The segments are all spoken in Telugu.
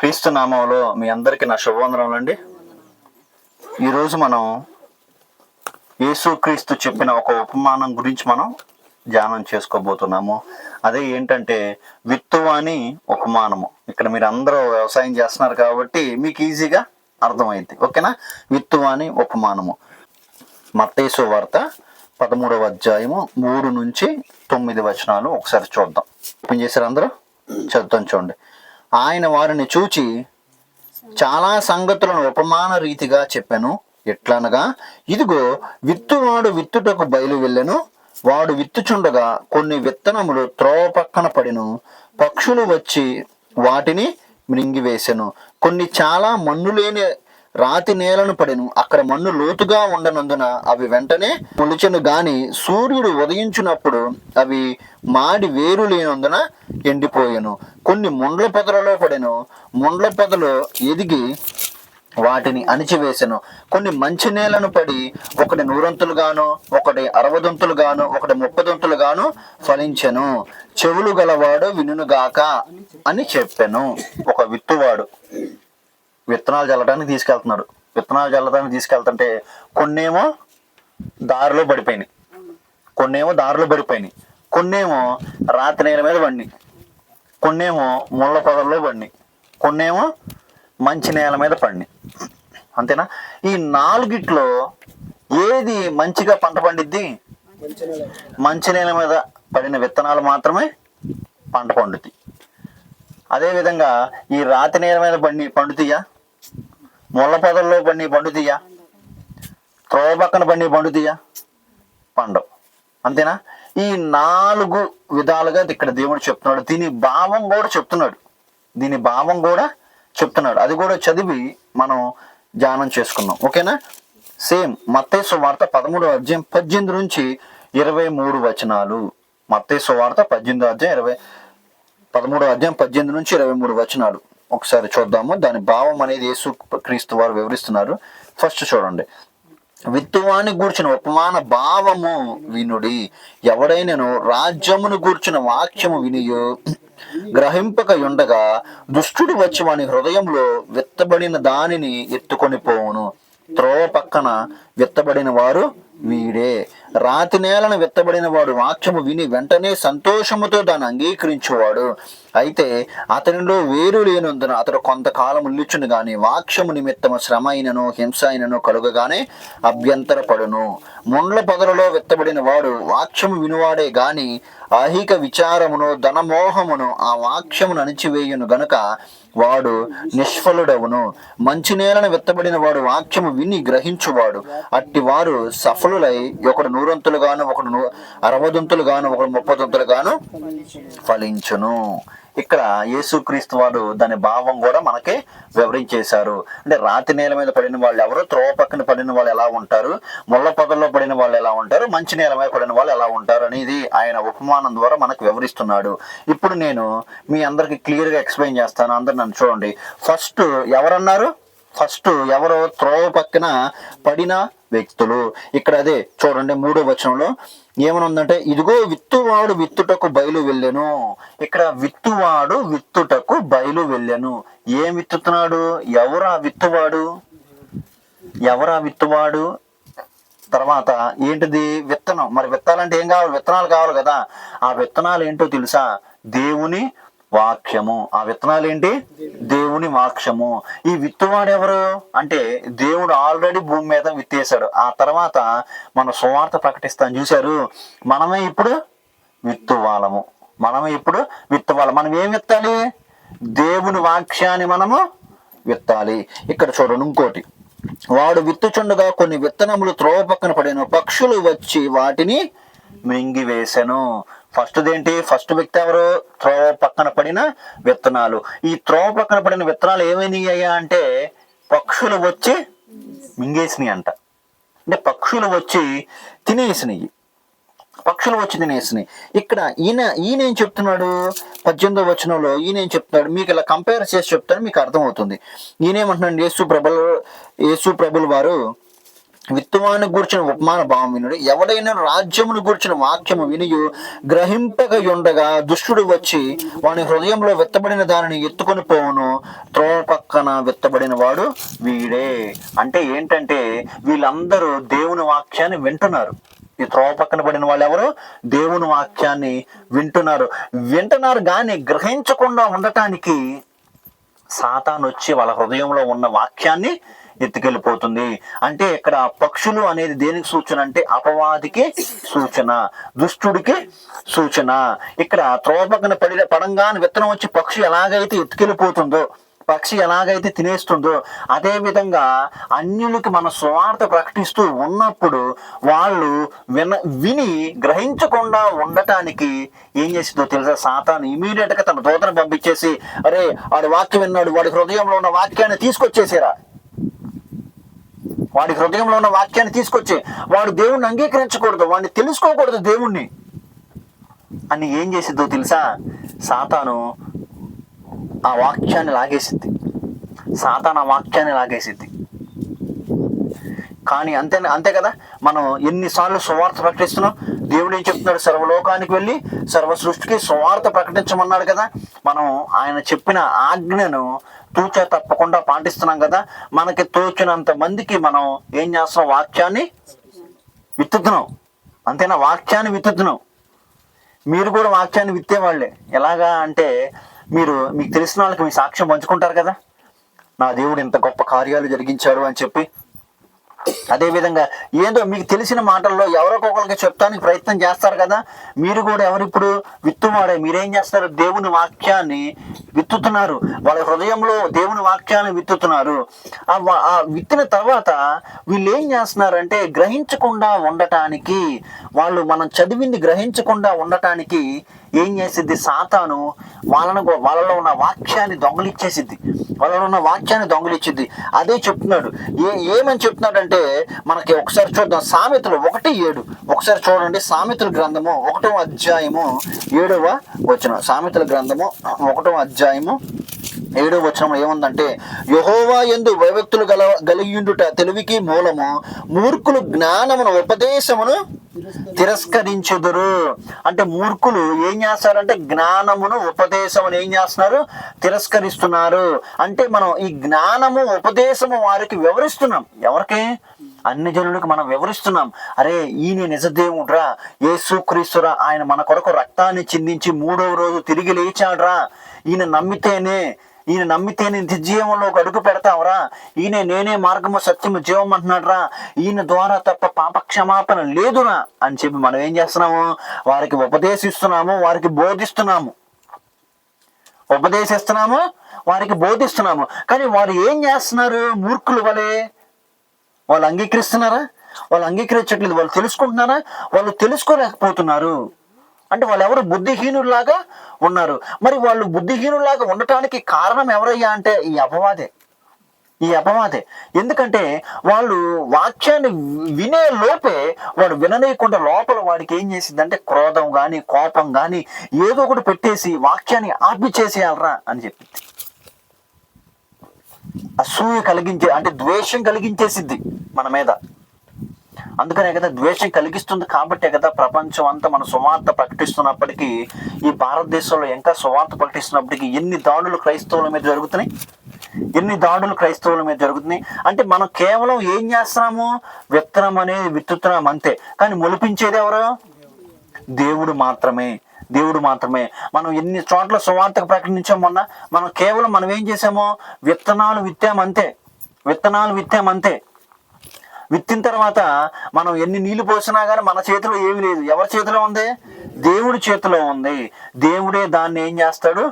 క్రీస్తు నామంలో మీ అందరికీ నా శుభవందనములండి. ఈరోజు మనం యేసుక్రీస్తు చెప్పిన ఒక ఉపమానం గురించి మనం ధ్యానం చేసుకోబోతున్నాము. అదే ఏంటంటే విత్తువాని ఉపమానము. ఇక్కడ మీరు అందరూ వ్యవసాయం చేస్తున్నారు కాబట్టి మీకు ఈజీగా అర్థమైంది. ఓకేనా? విత్తువాని ఉపమానము. మత్తయి సువార్త 13వ అధ్యాయము 3 నుంచి 9 వచనాలు ఒకసారి చూద్దాం. ఏం చేశారు అందరూ? చదువుతాం చూడండి. ఆయన వారిని చూచి చాలా సంగతులను ఉపమాన రీతిగా చెప్పాను. ఎట్లనగా, ఇదిగో విత్తువాడు విత్తుటకు బయలు వెళ్ళెను. వాడు విత్తుచుండగా కొన్ని విత్తనములు త్రోవ పక్కన పడెను. పక్షులు వచ్చి వాటిని మృంగివేసెను. కొన్ని చాలా మన్ను లేని రాతి నేలను పడెను. అక్కడ మన్ను లోతుగా ఉండనందున అవి వెంటనే మొలిచెను గాని సూర్యుడు ఉదయించినప్పుడు అవి మాడి వేరు లేనందున ఎండిపోయెను. కొన్ని ముండ్ల పొదలలో పడెను. ముండ్ల పొదలు ఎదిగి వాటిని అణిచివేసెను. కొన్ని మంచి నేలను పడి ఒకటి 100 గాను, ఒకటి 60 గాను, ఒకటి 30 గాను ఫలించెను. చెవులు గలవాడు వినుగాక అని చెప్పెను. ఒక విత్తువాడు విత్తనాలు చల్లడానికి తీసుకెళ్తున్నాడు. విత్తనాలు చల్లడానికి తీసుకెళ్తుంటే కొన్నేమో దారిలో పడిపోయినాయి, కొన్నేమో రాతి నేల మీద పడినాయి, కొన్నేమో ముళ్ళ పొదల్లో పడినాయి, కొన్నేమో మంచి నేల మీద పడినాయి. అంతేనా? ఈ 4గిట్లో ఏది మంచిగా పంట పండిద్ది? మంచి నేల మీద పడిన విత్తనాలు మాత్రమే పంట పండుతాయి. అదేవిధంగా ఈ రాతి నేల మీద పండుతాయా, ముళ్ళ పొదల్లో పండుతాయా, త్రోవ పక్కన పండుతాయా? పండవు. అంతేనా? ఈ 4 విధాలుగా ఇక్కడ దేవుడు చెప్తున్నాడు. దీని భావం కూడా చెప్తున్నాడు. అది కూడా చదివి మనం ధ్యానం చేసుకున్నాం. ఓకేనా? సేమ్ మత్తయి సువార్త 13వ అధ్యాయం 18 నుంచి 23 వచనాలు. మత్తయి సువార్త 13వ అధ్యాయం 18 నుంచి 23 వచనాలు ఒకసారి చూద్దాము. దాని భావం అనేది యేసు క్రీస్తు వారు వివరిస్తున్నారు. ఫస్ట్ చూడండి. విత్తువాని గూర్చిన ఉపమాన భావము వినుడి. ఎవడైనను రాజ్యమును గూర్చిన వాక్యము వినియు గ్రహింపక ఉండగా దుష్టుడు వచ్చి వాని హృదయంలో విత్తబడిన దానిని ఎత్తుకొని పోవును. త్రోవ పక్కన విత్తబడిన వారు వీడే. రాతి నేలను విత్తబడిన వాడు వాక్యము విని వెంటనే సంతోషముతో దాన్ని అంగీకరించేవాడు. అయితే అతనిలో వేరు లేనందున అతడు కొంతకాలం నిలుచును గాని వాక్యము నిమిత్తము శ్రమ అయినను హింస అయినను కలుగగానే అభ్యంతరపడును. ముండ్ల పొదలలో విత్తబడిన వాడు వాక్యము వినువాడే గాని ఐహిక విచారమును ధనమోహమును ఆ వాక్యమును అణిచివేయును గనుక వాడు నిష్ఫలుడవును. మంచి నేలను విత్తబడిన వాడు వాక్యము విని గ్రహించువాడు. అట్టి వారు సఫలులై ఒకడు 100 గాను, ఒకడు 60 గాను, ఒకడు 30 గాను ఫలించును. ఇక్కడ యేసుక్రీస్తు వారు దాని భావం కూడా మనకి వివరించేశారు. అంటే రాతి నేల మీద పడిన వాళ్ళు ఎవరు, త్రోవ పక్కన పడిన వాళ్ళు ఎలా ఉంటారు, ముళ్ళ పొదల్లో పడిన వాళ్ళు ఎలా ఉంటారు, మంచి నేల మీద పడిన వాళ్ళు ఎలా ఉంటారు అనేది ఆయన ఉపమానం ద్వారా మనకు వివరిస్తున్నాడు. ఇప్పుడు నేను మీ అందరికి క్లియర్గా ఎక్స్ప్లెయిన్ చేస్తాను. అందరు నన్ను చూడండి. ఫస్ట్ ఎవరు? త్రోవ పక్కన పడిన వ్యక్తులు. ఇక్కడ అదే చూడండి 3వ వచనంలో ఏమనుందంటే, ఇదిగో విత్తువాడు విత్తుటకు బయలు వెళ్ళెను. ఇక్కడ విత్తువాడు విత్తుటకు బయలు వెళ్ళెను. ఏం విత్తుతున్నాడు? ఎవరా విత్తువాడు? తర్వాత ఏంటిది? విత్తనం. మరి విత్తాలంటే ఏం కావాలి? విత్తనాలు కావాలి కదా. ఆ విత్తనాలు ఏంటో తెలుసా? దేవుని వాక్యము. ఆ విత్తనాలు ఏంటి? దేవుని వాక్యము. ఈ విత్తువాడు ఎవరు అంటే దేవుడు ఆల్రెడీ భూమి మీద విత్తేశాడు. ఆ తర్వాత మనం సువార్త ప్రకటిస్తాం చూశారు. మనమే ఇప్పుడు విత్తువాళ్ళము. మనం ఏం విత్తాలి? దేవుని వాక్యాన్ని మనము విత్తాలి. ఇక్కడ చూడండి ఇంకోటి. వాడు విత్తుచుండగా కొన్ని విత్తనములు త్రోవ పక్కన పడెను. పక్షులు వచ్చి వాటిని మింగివేసెను. ఫస్ట్ వ్యక్తి ఎవరు? త్రోవ పక్కన పడిన విత్తనాలు. ఈ త్రోవ పక్కన పడిన విత్తనాలు ఏమైనాయ్యా అంటే పక్షులు వచ్చి మింగేసినాయి అంట. అంటే పక్షులు వచ్చి తినేసినాయి. ఇక్కడ ఈయన ఏం చెప్తున్నాడు? 18వ వచనంలో ఈయన ఏం చెప్తున్నాడు? మీకు ఇలా కంపేర్ చేసి చెప్తాను, మీకు అర్థమవుతుంది. ఈయనేమంటున్నాడు? యేసు ప్రభుల వారు విత్తువాని గూర్చిన ఉపమాన భావం వినుడు. ఎవడైనా రాజ్యమును గూర్చిన వాక్యము వినియు గ్రహింపక ఉండగా దుష్టుడు వచ్చి వాని హృదయంలో విత్తబడిన దానిని ఎత్తుకొని పోవును. త్రోవ పక్కన విత్తబడిన వాడు వీడే. అంటే ఏంటంటే వీళ్ళందరూ దేవుని వాక్యాన్ని వింటున్నారు. ఈ త్రోవ పక్కన పడిన వాళ్ళు ఎవరు? దేవుని వాక్యాన్ని వింటున్నారు కానీ గ్రహించకుండా ఉండటానికి సాతాను వచ్చి వాళ్ళ హృదయంలో ఉన్న వాక్యాన్ని ఎత్తుకెళ్ళిపోతుంది. అంటే ఇక్కడ పక్షులు అనేది దేనికి సూచన అంటే అపవాదికి సూచన, దుష్టుడికి సూచన. ఇక్కడ త్రోవ పక్కన పడంగానే విత్తనం వచ్చి పక్షి ఎలాగైతే ఎత్తుకెళ్ళిపోతుందో, పక్షి ఎలాగైతే తినేస్తుందో, అదే విధంగా అన్యులకి మన సువార్త ప్రకటిస్తూ ఉన్నప్పుడు వాళ్ళు విని గ్రహించకుండా ఉండటానికి ఏం చేసిందో తెలుసా? సాతాను ఇమీడియట్ గా తన దూతను పంపించేసి, అరే వాడి వాక్యం విన్నాడు, వాడి హృదయంలో ఉన్న వాక్యాన్ని తీసుకొచ్చేసారా, వాడి హృదయంలో ఉన్న వాక్యాన్ని తీసుకొచ్చి, వాడు దేవుణ్ణి అంగీకరించకూడదు, వాడిని తెలుసుకోకూడదు దేవుణ్ణి అని ఏం చేసిద్దో తెలుసా? సాతాను ఆ వాక్యాన్ని లాగేసిద్ది. కానీ అంతే కదా, మనం ఎన్నిసార్లు సువార్త ప్రకటిస్తున్నాం. దేవుడు ఏం చెప్తున్నాడు? సర్వలోకానికి వెళ్ళి సర్వ సృష్టికి సువార్త ప్రకటించమన్నాడు కదా. మనం ఆయన చెప్పిన ఆజ్ఞను తూచా తప్పకుండా పాటిస్తున్నాం కదా. మనకి తోచినంత మందికి మనం ఏం చేస్తున్నాం? వాక్యాన్ని విత్తుతున్నాం. అంతేనా? వాక్యాన్ని విత్తుతున్నాం. మీరు కూడా వాక్యాన్ని విత్తేవాళ్లే. ఎలాగా అంటే మీకు తెలిసిన వాళ్ళకి మీ సాక్ష్యం పంచుకుంటారు కదా, నా దేవుడు ఇంత గొప్ప కార్యాలు జరిగించాడు అని చెప్పి. అదేవిధంగా ఏదో మీకు తెలిసిన మాటల్లో ఎవరికొకరికి చెప్తానికి ప్రయత్నం చేస్తారు కదా. మీరు కూడా ఎవరిప్పుడు విత్తువాడే, మీరేం చేస్తారు? దేవుని వాక్యాన్ని విత్తుతున్నారు. వాళ్ళ హృదయంలో దేవుని వాక్యాన్ని విత్తుతున్నారు. ఆ విత్తిన తర్వాత వీళ్ళు ఏం చేస్తున్నారంటే గ్రహించకుండా ఉండటానికి, మనం చదివింది గ్రహించకుండా ఉండటానికి ఏం చేసిద్ది? సాతాను వాళ్ళలో ఉన్న వాక్యాన్ని దొంగలిచ్చింది. అదే చెప్తున్నాడు. ఏమని చెప్తున్నాడంటే మనకి ఒకసారి చూద్దాం. సామెతలు 1:7 ఒకసారి చూడండి. సామెతల గ్రంథము 1వ అధ్యాయము 7వ వచనం. సామెతల గ్రంథము 1వ అధ్యాయము 7వ వచనం ఏముందంటే, యెహోవా యందు భయభక్తులు గలిగియుండుట తెలివికి మూలము, మూర్ఖులు జ్ఞానమును ఉపదేశమును తిరస్కరించుదురు. అంటే మూర్ఖులు ఏం చేస్తారంటే జ్ఞానమును ఉపదేశమును ఏం చేస్తున్నారు? తిరస్కరిస్తున్నారు. అంటే మనం ఈ జ్ఞానము ఉపదేశము వారికి వివరిస్తున్నాం. ఎవరికి? అన్ని జనులకు మనం వివరిస్తున్నాం. అరే ఈయన నిజదేవుడ్రా, యేసుక్రీస్తురా, ఆయన మన కొరకు రక్తాన్ని చిందించి 3వ రోజు తిరిగి లేచాడ్రా, ఈయన నమ్మితేనే నిత్యజీవంలోకి అడుగు పెడతావురా, నేనే మార్గము సత్యము జీవం అంటున్నాడు రా, ఈయన ద్వారా తప్ప పాప క్షమాపణ లేదురా అని చెప్పి మనం ఏం చేస్తున్నాము? వారికి ఉపదేశిస్తున్నాము, వారికి బోధిస్తున్నాము. కానీ వారు ఏం చేస్తున్నారు? మూర్ఖుల వలె వాళ్ళు అంగీకరిస్తున్నారా? వాళ్ళు అంగీకరించట్లేదు. వాళ్ళు తెలుసుకుంటున్నారా? వాళ్ళు తెలుసుకోలేకపోతున్నారు. అంటే వాళ్ళు ఎవరు? బుద్ధిహీనులాగా ఉన్నారు. మరి వాళ్ళు బుద్ధిహీనులాగా ఉండటానికి కారణం ఎవరయ్యా అంటే ఈ అపవాదే. ఎందుకంటే వాళ్ళు వాక్యాన్ని వినే లోపే వాడు విననీయకుండా లోపల వాడికి ఏం చేసిందంటే క్రోధం కానీ కోపం కానీ ఏదో ఒకటి పెట్టేసి వాక్యాన్ని ఆపిచేసేయాలరా అని చెప్పి అసూయ అంటే ద్వేషం కలిగించేసిద్ది మన మీద. అందుకనే కదా ద్వేషం కలిగిస్తుంది. కాబట్టే కదా ప్రపంచం అంతా మన సువార్త ప్రకటిస్తున్నప్పటికీ, ఈ భారతదేశంలో ఇంకా సువార్త ప్రకటిస్తున్నప్పటికీ ఎన్ని దాడులు క్రైస్తవుల మీద జరుగుతున్నాయి. అంటే మనం కేవలం ఏం చేస్తున్నాము? విత్తనం అనేది విత్తుతున్నాం అంతే. కానీ మొలిపించేది ఎవరు? దేవుడు మాత్రమే. మనం ఎన్ని చోట్ల సువార్తకు ప్రకటించాం. మనం కేవలం ఏం చేసామో? విత్తనాలు విత్తామంతే. విత్తిన తర్వాత మనం ఎన్ని నీళ్లు పోసినా కానీ మన చేతిలో ఏమీ లేదు. ఎవరి చేతిలో ఉంది? దేవుడి చేతిలో ఉంది. దేవుడే దాన్ని ఏం చేస్తాడు?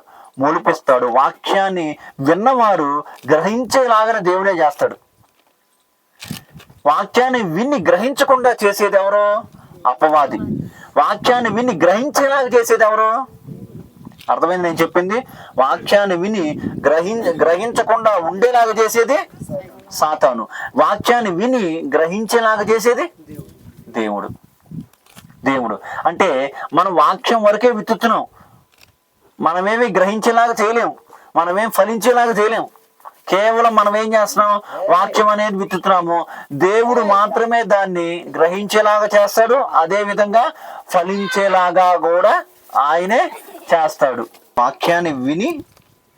మొలిపిస్తాడు. వాక్యాన్ని విన్నవారు గ్రహించేలాగా దేవుడే చేస్తాడు. వాక్యాన్ని విని గ్రహించకుండా చేసేది ఎవరు? అపవాది. వాక్యాన్ని విని గ్రహించేలాగా చేసేది ఎవరు? అర్థమైంది నేను చెప్పింది? వాక్యాన్ని విని గ్రహించకుండా ఉండేలాగా చేసేది సాతాను. వాక్యాన్ని విని గ్రహించేలాగా చేసేది దేవుడు. అంటే మనం వాక్యం వరకే విత్తుతున్నాం. మనమేమి గ్రహించేలాగా చేయలేము, మనమేం ఫలించేలాగా చేయలేము. కేవలం మనం ఏం చేస్తున్నాం, వాక్యం అనేది విత్తుతున్నాము, దేవుడు మాత్రమే దాన్ని గ్రహించేలాగా చేస్తాడు, అదే విధంగా ఫలించేలాగా కూడా ఆయనే చేస్తాడు. వాక్యాన్ని విని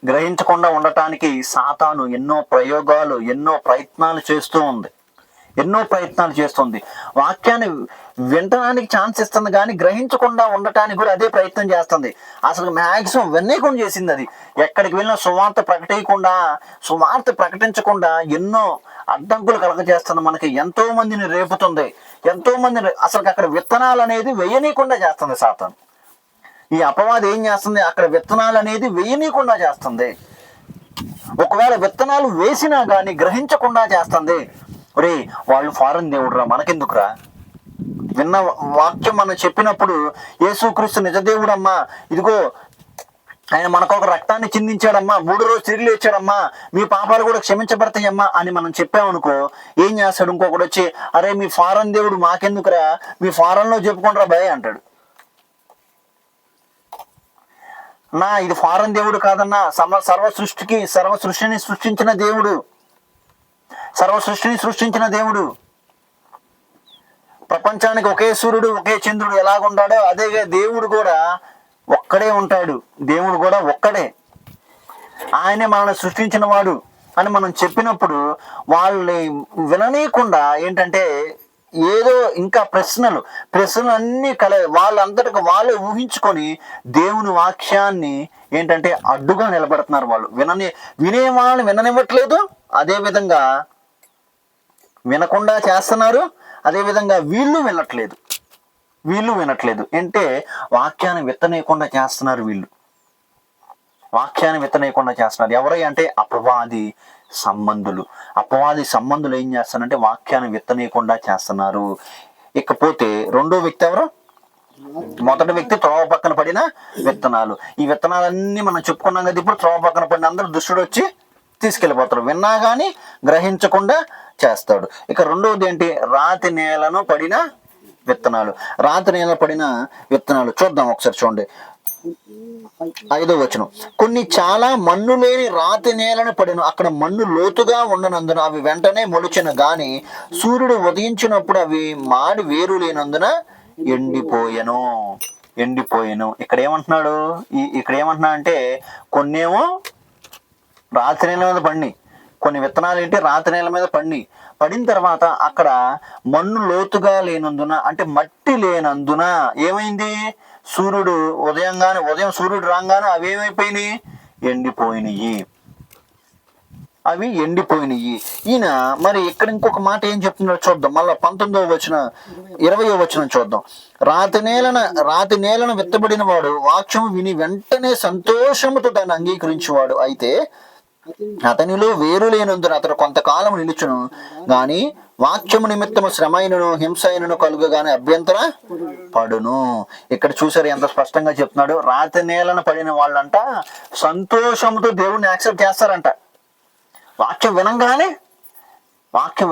గ్రహించకుండా ఉండటానికి సాతాను ఎన్నో ప్రయోగాలు, ఎన్నో ప్రయత్నాలు చేస్తుంది. వాక్యాన్ని వినటానికి ఛాన్స్ ఇస్తుంది కానీ గ్రహించకుండా ఉండటానికి కూడా అదే ప్రయత్నం చేస్తుంది. అసలు మ్యాక్సిమం వినేకుండా చేసింది. అది ఎక్కడికి వెళ్ళినా సువార్త ప్రకటించకుండా ఎన్నో అడ్డంకులు కలగజేస్తుంది. మనకి ఎంతో మందిని రేపుతుంది, ఎంతో మందిని అసలు అక్కడ విత్తనాలు అనేది వేయనీయకుండా చేస్తుంది సాతాను. ఈ అపవాది ఏం చేస్తుంది, అక్కడ విత్తనాలు అనేది వేయనీయకుండా చేస్తుంది. ఒకవేళ విత్తనాలు వేసినా కానీ గ్రహించకుండా చేస్తుంది. ఒరే వాళ్ళు ఫారెన్ దేవుడురా, మనకెందుకురా, విన్న వాక్యం మనం చెప్పినప్పుడు యేసుక్రీస్తు నిజదేవుడమ్మా, ఇదిగో ఆయన మనకొక రక్తాన్ని చిందించాడమ్మా, 3 రోజులు తిరిగి లేచాడమ్మా, మీ పాపాలు కూడా క్షమించబడతాయమ్మా అని మనం చెప్పామనుకో, ఏం చేస్తాడు, ఇంకొకటి వచ్చి అరే మీ ఫారెన్ దేవుడు మాకెందుకురా, మీ ఫారెన్లో చెప్పుకుంటారా భయ అంటాడు. ఇది ఫారెన్ దేవుడు కాదన్నా, సర్వ సృష్టిని సృష్టించిన దేవుడు. ప్రపంచానికి ఒకే సూర్యుడు, ఒకే చంద్రుడు ఎలాగుంటాడో అదే దేవుడు కూడా ఒక్కడే ఉంటాడు. దేవుడు కూడా ఒక్కడే, ఆయనే మనల్ని సృష్టించిన వాడు అని మనం చెప్పినప్పుడు వాళ్ళని విననీయకుండా ఏంటంటే ఏదో ఇంకా ప్రశ్నలు అన్నీ వాళ్ళంతటికి వాళ్ళే ఊహించుకొని దేవుని వాక్యాన్ని ఏంటంటే అడ్డుగా నిలబడుతున్నారు. వాళ్ళు వినే వాళ్ళని విననివ్వట్లేదు, అదేవిధంగా వినకుండా చేస్తున్నారు, అదేవిధంగా వీళ్ళు వినట్లేదు. అంటే వాక్యాన్ని విత్తనీయకుండా చేస్తున్నారు. ఎవరై అంటే అపవాది సంబంధులు ఏం చేస్తారంటే వాక్యాన్ని విత్తనీయకుండా చేస్తున్నారు. ఇకపోతే రెండో వ్యక్తి ఎవరు? మొదటి వ్యక్తి త్రోవ పక్కన పడిన విత్తనాలు. ఈ విత్తనాలన్నీ మనం చెప్పుకున్నాం కదా. ఇప్పుడు త్రోవ పక్కన పడిన అందరూ దుష్టుడు వచ్చి తీసుకెళ్ళిపోతాడు, విన్నా కానీ గ్రహించకుండా చేస్తాడు. ఇక రెండవది ఏంటి? రాతి నేలను పడిన విత్తనాలు. చూద్దాం ఒకసారి, చూడండి 5వ వచనం. కొన్ని చాలా మన్ను లేని రాతి నేలను పడిన, అక్కడ మన్ను లోతుగా ఉండనందున అవి వెంటనే మొలిచెను గాని సూర్యుడు ఉదయించినప్పుడు అవి మాడి వేరు లేనందున ఎండిపోయెను. ఇక్కడ ఏమంటున్నాడు అంటే కొన్నేమో రాతి నేల మీద పడినాయి, కొన్ని విత్తనాలు ఏంటి రాతి నేల మీద పడిన తర్వాత అక్కడ మన్ను లోతుగా లేనందున, అంటే మట్టి లేనందున ఏమైంది? ఉదయం సూర్యుడు రాగానే అవి ఏమైపోయినాయి? అవి ఎండిపోయినాయి. ఈయన మరి ఇక్కడ ఇంకొక మాట ఏం చెప్తున్నాడు చూద్దాం. మళ్ళా 19వ వచనం 20వ వచనం చూద్దాం. రాతి నేలను విత్తబడిన వాడు వాక్యము విని వెంటనే సంతోషముతో దాన్ని అంగీకరించేవాడు. అయితే అతనిలో వేరు లేనందున అతడు కొంతకాలం నిలుచును గాని వాక్యము నిమిత్తము శ్రమైనను హింసైనను కలుగగానే అభ్యంతర పడును. ఇక్కడ చూసారు ఎంత స్పష్టంగా చెప్తున్నాడు. రాతి నేలను పడిన వాళ్ళంట సంతోషంతో దేవుణ్ణి యాక్సెప్ట్ చేస్తారంట. వాక్యం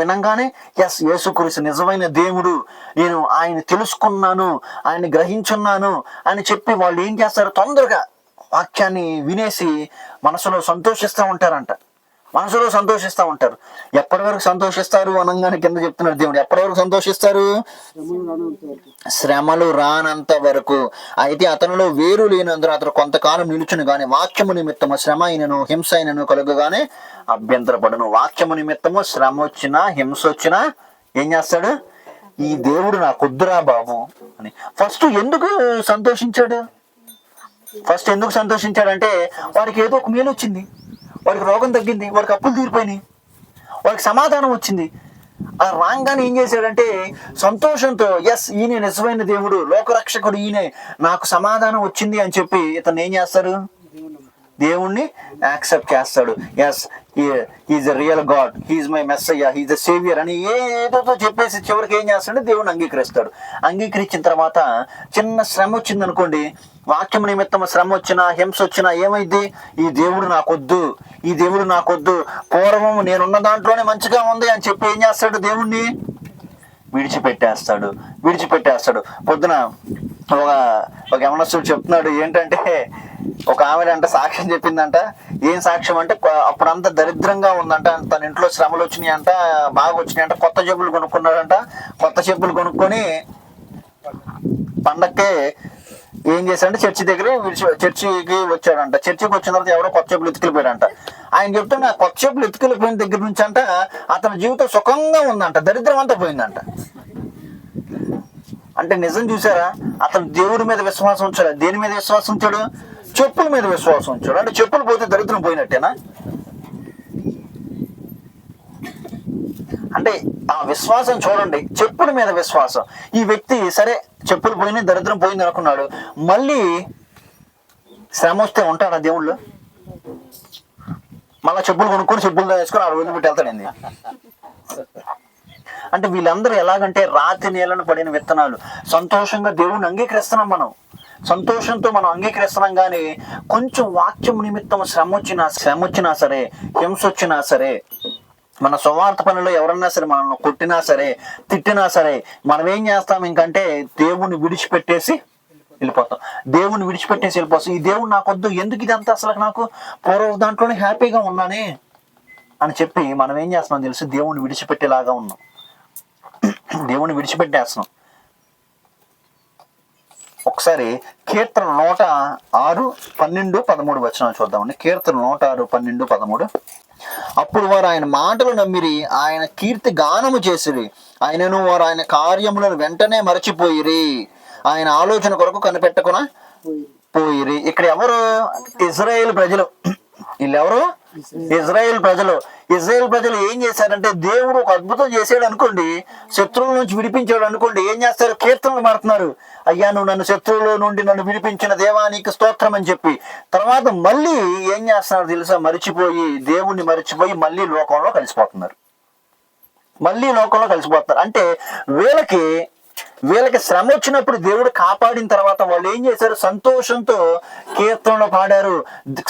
వినంగానే ఎస్ యేసుక్రీస్తు నిజమైన దేవుడు, నేను ఆయన తెలుసుకున్నాను, ఆయన గ్రహించున్నాను అని చెప్పి వాళ్ళు ఏం చేస్తారు? తొందరగా వాక్యాన్ని వినేసి మనసులో సంతోషిస్తూ ఉంటారంట. ఎప్పటి వరకు సంతోషిస్తారు అనగానే కింద చెప్తున్నాడు దేవుడు. ఎప్పటి వరకు సంతోషిస్తారు? శ్రమలు రానంత వరకు. అయితే అతనిలో వేరు లేనందున అతను కొంతకాలం నిలుచును గాని వాక్యము నిమిత్తము శ్రమ అయినను హింస అయినను కలుగగానే అభ్యంతరపడను. వాక్యము నిమిత్తము శ్రమ వచ్చినా హింస వచ్చినా ఏం చేస్తాడు? ఈ దేవుడు నాకొద్దురా బాబు అని ఫస్ట్ ఎందుకు సంతోషించాడంటే వాడికి ఏదో ఒక మేలు వచ్చింది, వాడికి రోగం తగ్గింది, వాడికి అప్పులు తీరిపోయినాయి, వాడికి సమాధానం వచ్చింది. ఆ రాగానే ఏం చేశాడంటే సంతోషంతో ఎస్ ఈయన నిజమైన దేవుడు, లోకరక్షకుడు, ఈయనే నాకు సమాధానం వచ్చింది అని చెప్పి ఇతను ఏం చేస్తారు? దేవుణ్ణి యాక్సెప్ట్ చేస్తాడు. Yes he is the real God, he is my messiah, he is the saviour అని ఏదో చెప్పేసి చివరికి ఏం చేస్తాడు? దేవుణ్ణి అంగీకరిస్తాడు. అంగీకరించిన తర్వాత చిన్న శ్రమ వచ్చింది అనుకోండి, వాక్యం నిమిత్తం శ్రమ వచ్చినా హింస వచ్చినా ఏమైంది? ఈ దేవుడు నాకొద్దు, పూర్వం నేనున్న దాంట్లోనే మంచిగా ఉంది అని చెప్పి ఏం చేస్తాడు? దేవుణ్ణి విడిచిపెట్టేస్తాడు. పొద్దున ఒక యవనస్తుడు చెప్తున్నాడు ఏంటంటే, ఒక ఆమె సాక్ష్యం చెప్పిందంట, ఏం సాక్ష్యం అంటే అప్పుడంతా దరిద్రంగా ఉందంట, తన ఇంట్లో శ్రమలు వచ్చినాయంట, బాగా వచ్చినాయంట, కొత్త చెప్పులు కొనుక్కున్నాడంట. కొత్త చెప్పులు కొనుక్కొని పండక్కే ఏం చేశాడంటే చర్చికి వచ్చాడంట. చర్చికి వచ్చిన తర్వాత ఎవరో కొత్త చెప్పులు ఎత్తుకెళ్ళిపోయాడంట. ఆయన చెప్తున్నా కొత్త చెప్పులు ఎత్తుకెళ్ళిపోయిన దగ్గర నుంచి అంట అతని జీవితం సుఖంగా ఉందంట, దరిద్రం అంతా పోయిందంట. అంటే నిజం చూసారా, అతను దేవుడి మీద విశ్వాసం ఉంచాడు. దేని మీద విశ్వాసం ఉంచాడు? చెప్పుల మీద విశ్వాసం ఉంచాడు. అంటే చెప్పులు పోతే దరిద్రం పోయినట్టేనా? అంటే ఆ విశ్వాసం చూడండి, చెప్పుల మీద విశ్వాసం. ఈ వ్యక్తి సరే చెప్పులు పోయినాయి, దరిద్రం పోయింది అనుకున్నాడు. మళ్ళీ శ్రమ వస్తే ఉంటాడా దేవుళ్ళు? మళ్ళీ చెప్పులు కొనుక్కొని చెప్పులు వేసుకొని ఆ రోజు పెట్టి వెళ్తాడండి. అంటే వీళ్ళందరూ ఎలాగంటే రాతి నేలను పడిన విత్తనాలు. సంతోషంగా దేవుణ్ణి అంగీకరిస్తున్నాం, మనం సంతోషంతో మనం అంగీకరిస్తున్నాం. కానీ కొంచెం వాక్యం నిమిత్తం శ్రమ వచ్చినా సరే, హింస వచ్చినా సరే, మన సువార్త పనిలో ఎవరన్నా సరే మనల్ని కొట్టినా సరే, తిట్టినా సరే, మనం ఏం చేస్తాం? ఇంకంటే దేవుణ్ణి విడిచిపెట్టేసి వెళ్ళిపోతాం. దేవుణ్ణి విడిచిపెట్టేసి వెళ్ళిపోతాం. ఈ దేవుడు నాకొద్దు, ఎందుకు ఇదంతా, అసలు నాకు పూర్వ దాంట్లోనే హ్యాపీగా ఉన్నానే అని చెప్పి మనం ఏం చేస్తున్నాం తెలుసు? దేవుణ్ణి విడిచిపెట్టేలాగా ఉన్నాం, దేవుణ్ణి విడిచిపెట్టేస్తున్నాం. ఒకసారి కీర్తన 106, 12, 13 వచనాలు చూద్దామండి. కీర్తన 106, 12, 13. అప్పుడు వారు ఆయన మాటలు నమ్మిరి, ఆయన కీర్తి గానము చేసిరి. ఆయనను వారు ఆయన కార్యములను వెంటనే మరచిపోయిరి, ఆయన ఆలోచన కొరకు కనిపెట్టకున పోయిరి. ఇక్కడ ఎవరు? ఇజ్రాయేల్ ప్రజలు. వీళ్ళెవరు? ఇజ్రాయేల్ ప్రజలు. ఇజ్రాయేల్ ప్రజలు ఏం చేశారంటే, దేవుడు ఒక అద్భుతం చేసాడు అనుకోండి, శత్రువుల నుంచి విడిపించాడు అనుకోండి, ఏం చేస్తారు? కీర్తనలు మారుతున్నారు. అయ్యా నువ్వు నన్ను శత్రువుల నుండి నన్ను విడిపించిన దేవానికి స్తోత్రం అని చెప్పి. తర్వాత మళ్ళీ ఏం చేస్తున్నారు తెలుసా? మరిచిపోయి, దేవుణ్ణి మరిచిపోయి మళ్ళీ లోకంలో కలిసిపోతున్నారు. అంటే వీళ్ళకి శ్రమ వచ్చినప్పుడు దేవుడు కాపాడిన తర్వాత వాళ్ళు ఏం చేశారు? సంతోషంతో కీర్తనలు పాడారు,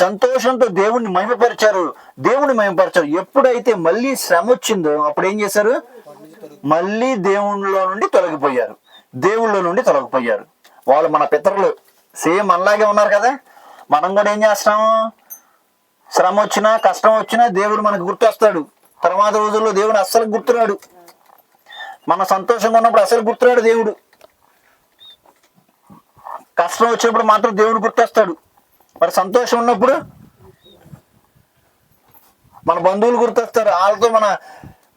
సంతోషంతో దేవుణ్ణి మహిమపరిచారు. ఎప్పుడైతే మళ్ళీ శ్రమ వచ్చిందో అప్పుడు ఏం చేశారు? మళ్ళీ దేవుళ్ళ నుండి తొలగిపోయారు. వాళ్ళు మన పితరులు సేమ్ మనలాగే ఉన్నారు కదా. మనం కూడా ఏం చేస్తాము? శ్రమ వచ్చినా కష్టం వచ్చినా దేవుడు మనకు గుర్తొస్తాడు. తర్వాత రోజుల్లో దేవుడు అస్సలు గుర్తురాడు. మన సంతోషంగా ఉన్నప్పుడు అసలు గుర్తురాడు దేవుడు. కష్టం వచ్చినప్పుడు మాత్రం దేవుడు గుర్తొస్తాడు. మరి సంతోషం ఉన్నప్పుడు మన బంధువులు గుర్తొస్తారు, వాళ్ళతో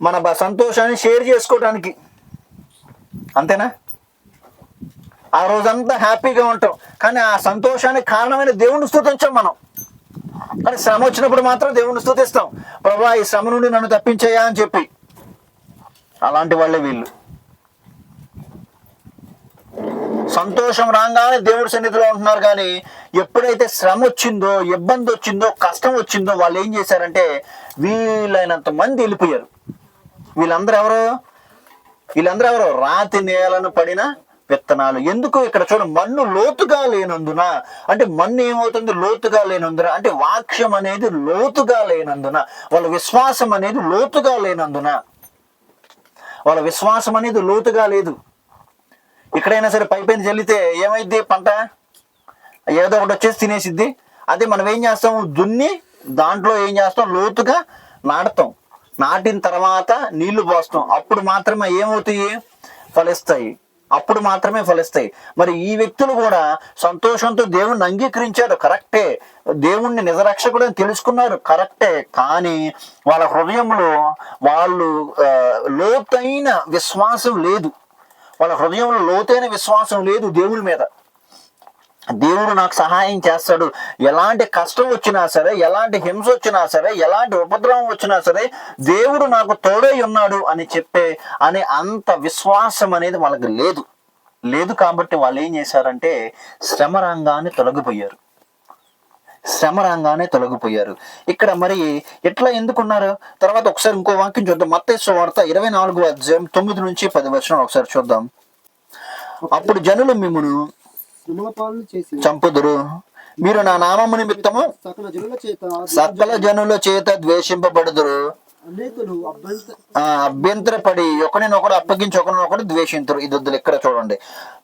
మన సంతోషాన్ని షేర్ చేసుకోవడానికి. అంతేనా? ఆ రోజంతా హ్యాపీగా ఉంటాం, కానీ ఆ సంతోషానికి కారణమైన దేవుణ్ణి స్తుతించాం మనం. కానీ శ్రమ వచ్చినప్పుడు మాత్రం దేవుణ్ణి స్తుతిస్తాం, ప్రభువా ఈ శ్రమ నుండి నన్ను తప్పించయ్యా అని చెప్పి. అలాంటి వాళ్ళే వీళ్ళు. సంతోషం రాగానే దేవుడి సన్నిధిలో ఉంటున్నారు, కానీ ఎప్పుడైతే శ్రమ వచ్చిందో, ఇబ్బంది వచ్చిందో, కష్టం వచ్చిందో వాళ్ళు ఏం చేశారంటే వీలైనంత మంది వెళ్ళిపోయారు. వీళ్ళందరూ ఎవరు? రాతి నేలను పడిన విత్తనాలు. ఎందుకు? ఇక్కడ చూడండి, మన్ను లోతుగా లేనందున. అంటే మన్ను ఏమవుతుంది? లోతుగా లేనందున. అంటే వాక్యం అనేది లోతుగా లేనందున, వాళ్ళ విశ్వాసం అనేది లోతుగా లేనందున, వాళ్ళ విశ్వాసం అనేది లోతుగా లేదు. ఎక్కడైనా సరే పైపైన చల్లితే ఏమైద్ది? పంట ఏదో ఒకటి వచ్చేసి తినేసిద్ది. అదే మనం ఏం చేస్తాం? దున్ని దాంట్లో ఏం చేస్తాం? లోతుగా నాటుతాం. నాటిన తర్వాత నీళ్లు పోస్తాం. అప్పుడు మాత్రమే ఏమవుతాయి? ఫలిస్తాయి. మరి ఈ వ్యక్తులు కూడా సంతోషంతో దేవుణ్ణి అంగీకరించారు, కరెక్టే. దేవుణ్ణి నిజరక్షకుడు అని తెలుసుకున్నారు, కరెక్టే. కానీ వాళ్ళ హృదయంలో లోతైన విశ్వాసం లేదు. దేవుడి మీద. దేవుడు నాకు సహాయం చేస్తాడు, ఎలాంటి కష్టం వచ్చినా సరే, ఎలాంటి హింస వచ్చినా సరే, ఎలాంటి ఉపద్రవం వచ్చినా సరే దేవుడు నాకు తోడై ఉన్నాడు అనే అంత విశ్వాసం అనేది వాళ్ళకి లేదు. కాబట్టి వాళ్ళు ఏం చేశారంటే శ్రమ రంగాన్ని తొలగిపోయారు. ఇక్కడ మరి ఎట్లా ఎందుకున్నారు? తర్వాత ఒకసారి ఇంకో వాక్యం చూద్దాం. మత్తయి సువార్త 24వ అధ్యాయం 9 నుంచి 10 వచనాలు ఒకసారి చూద్దాం. అప్పుడు జనులు మిమ్మును చంపుదురు, మీరు నా నామము నిమిత్తము సకల జనుల చేత ద్వేషింపబడుదురు, అభ్యంతరపడి ఒకరినొకరు అప్పగించి ఒకరినొకరు ద్వేషించరు. ఇది వద్దులు. ఇక్కడ చూడండి,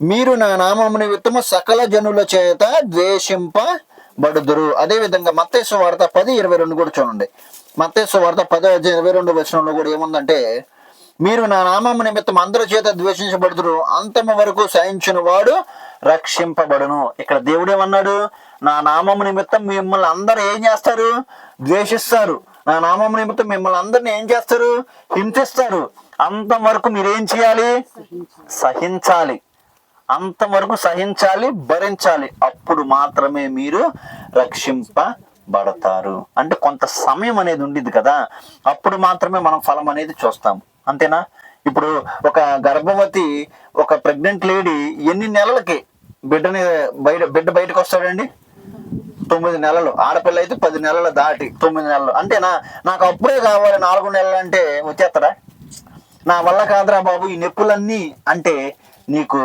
మీరు నా నామము నిమిత్తము సకల జనుల చేత ద్వేషింప బడుదురు. అదే విధంగా మత్తయి సువార్త 10:22 కూడా చూడండి. మత్తయి సువార్త 10:22 కూడా ఏముందంటే, మీరు నా నామము నిమిత్తం అందరి చేత ద్వేషించబడుదురు, అంతము వరకు సహించిన వాడు రక్షింపబడును. ఇక్కడ దేవుడు ఏమన్నాడు? నా నామము నిమిత్తం మిమ్మల్ని అందరూ ఏం చేస్తారు? ద్వేషిస్తారు. నా నామము నిమిత్తం మిమ్మల్ని అందరిని ఏం చేస్తారు? హింసిస్తారు. అంతవరకు మీరేం చేయాలి? సహించాలి. అంతవరకు సహించాలి, భరించాలి. అప్పుడు మాత్రమే మీరు రక్షింపబడతారు. అంటే కొంత సమయం అనేది ఉండిద్ది కదా, అప్పుడు మాత్రమే మనం ఫలం అనేది చూస్తాం. అంతేనా? ఇప్పుడు ఒక గర్భవతి, ఒక ప్రెగ్నెంట్ లేడీ ఎన్ని నెలలకి బిడ్డ బయటకు వస్తాడండి? 9 నెలలు. ఆడపిల్ల అయితే 10 నెలలు దాటి 9 నెలలు. అంటేనా? నాకు అప్పుడే కావాలి 4 నెలలు అంటే వచ్చేస్తాడా? నా వల్ల కాదురా బాబు ఈ నొప్పులన్నీ అంటే, నీకు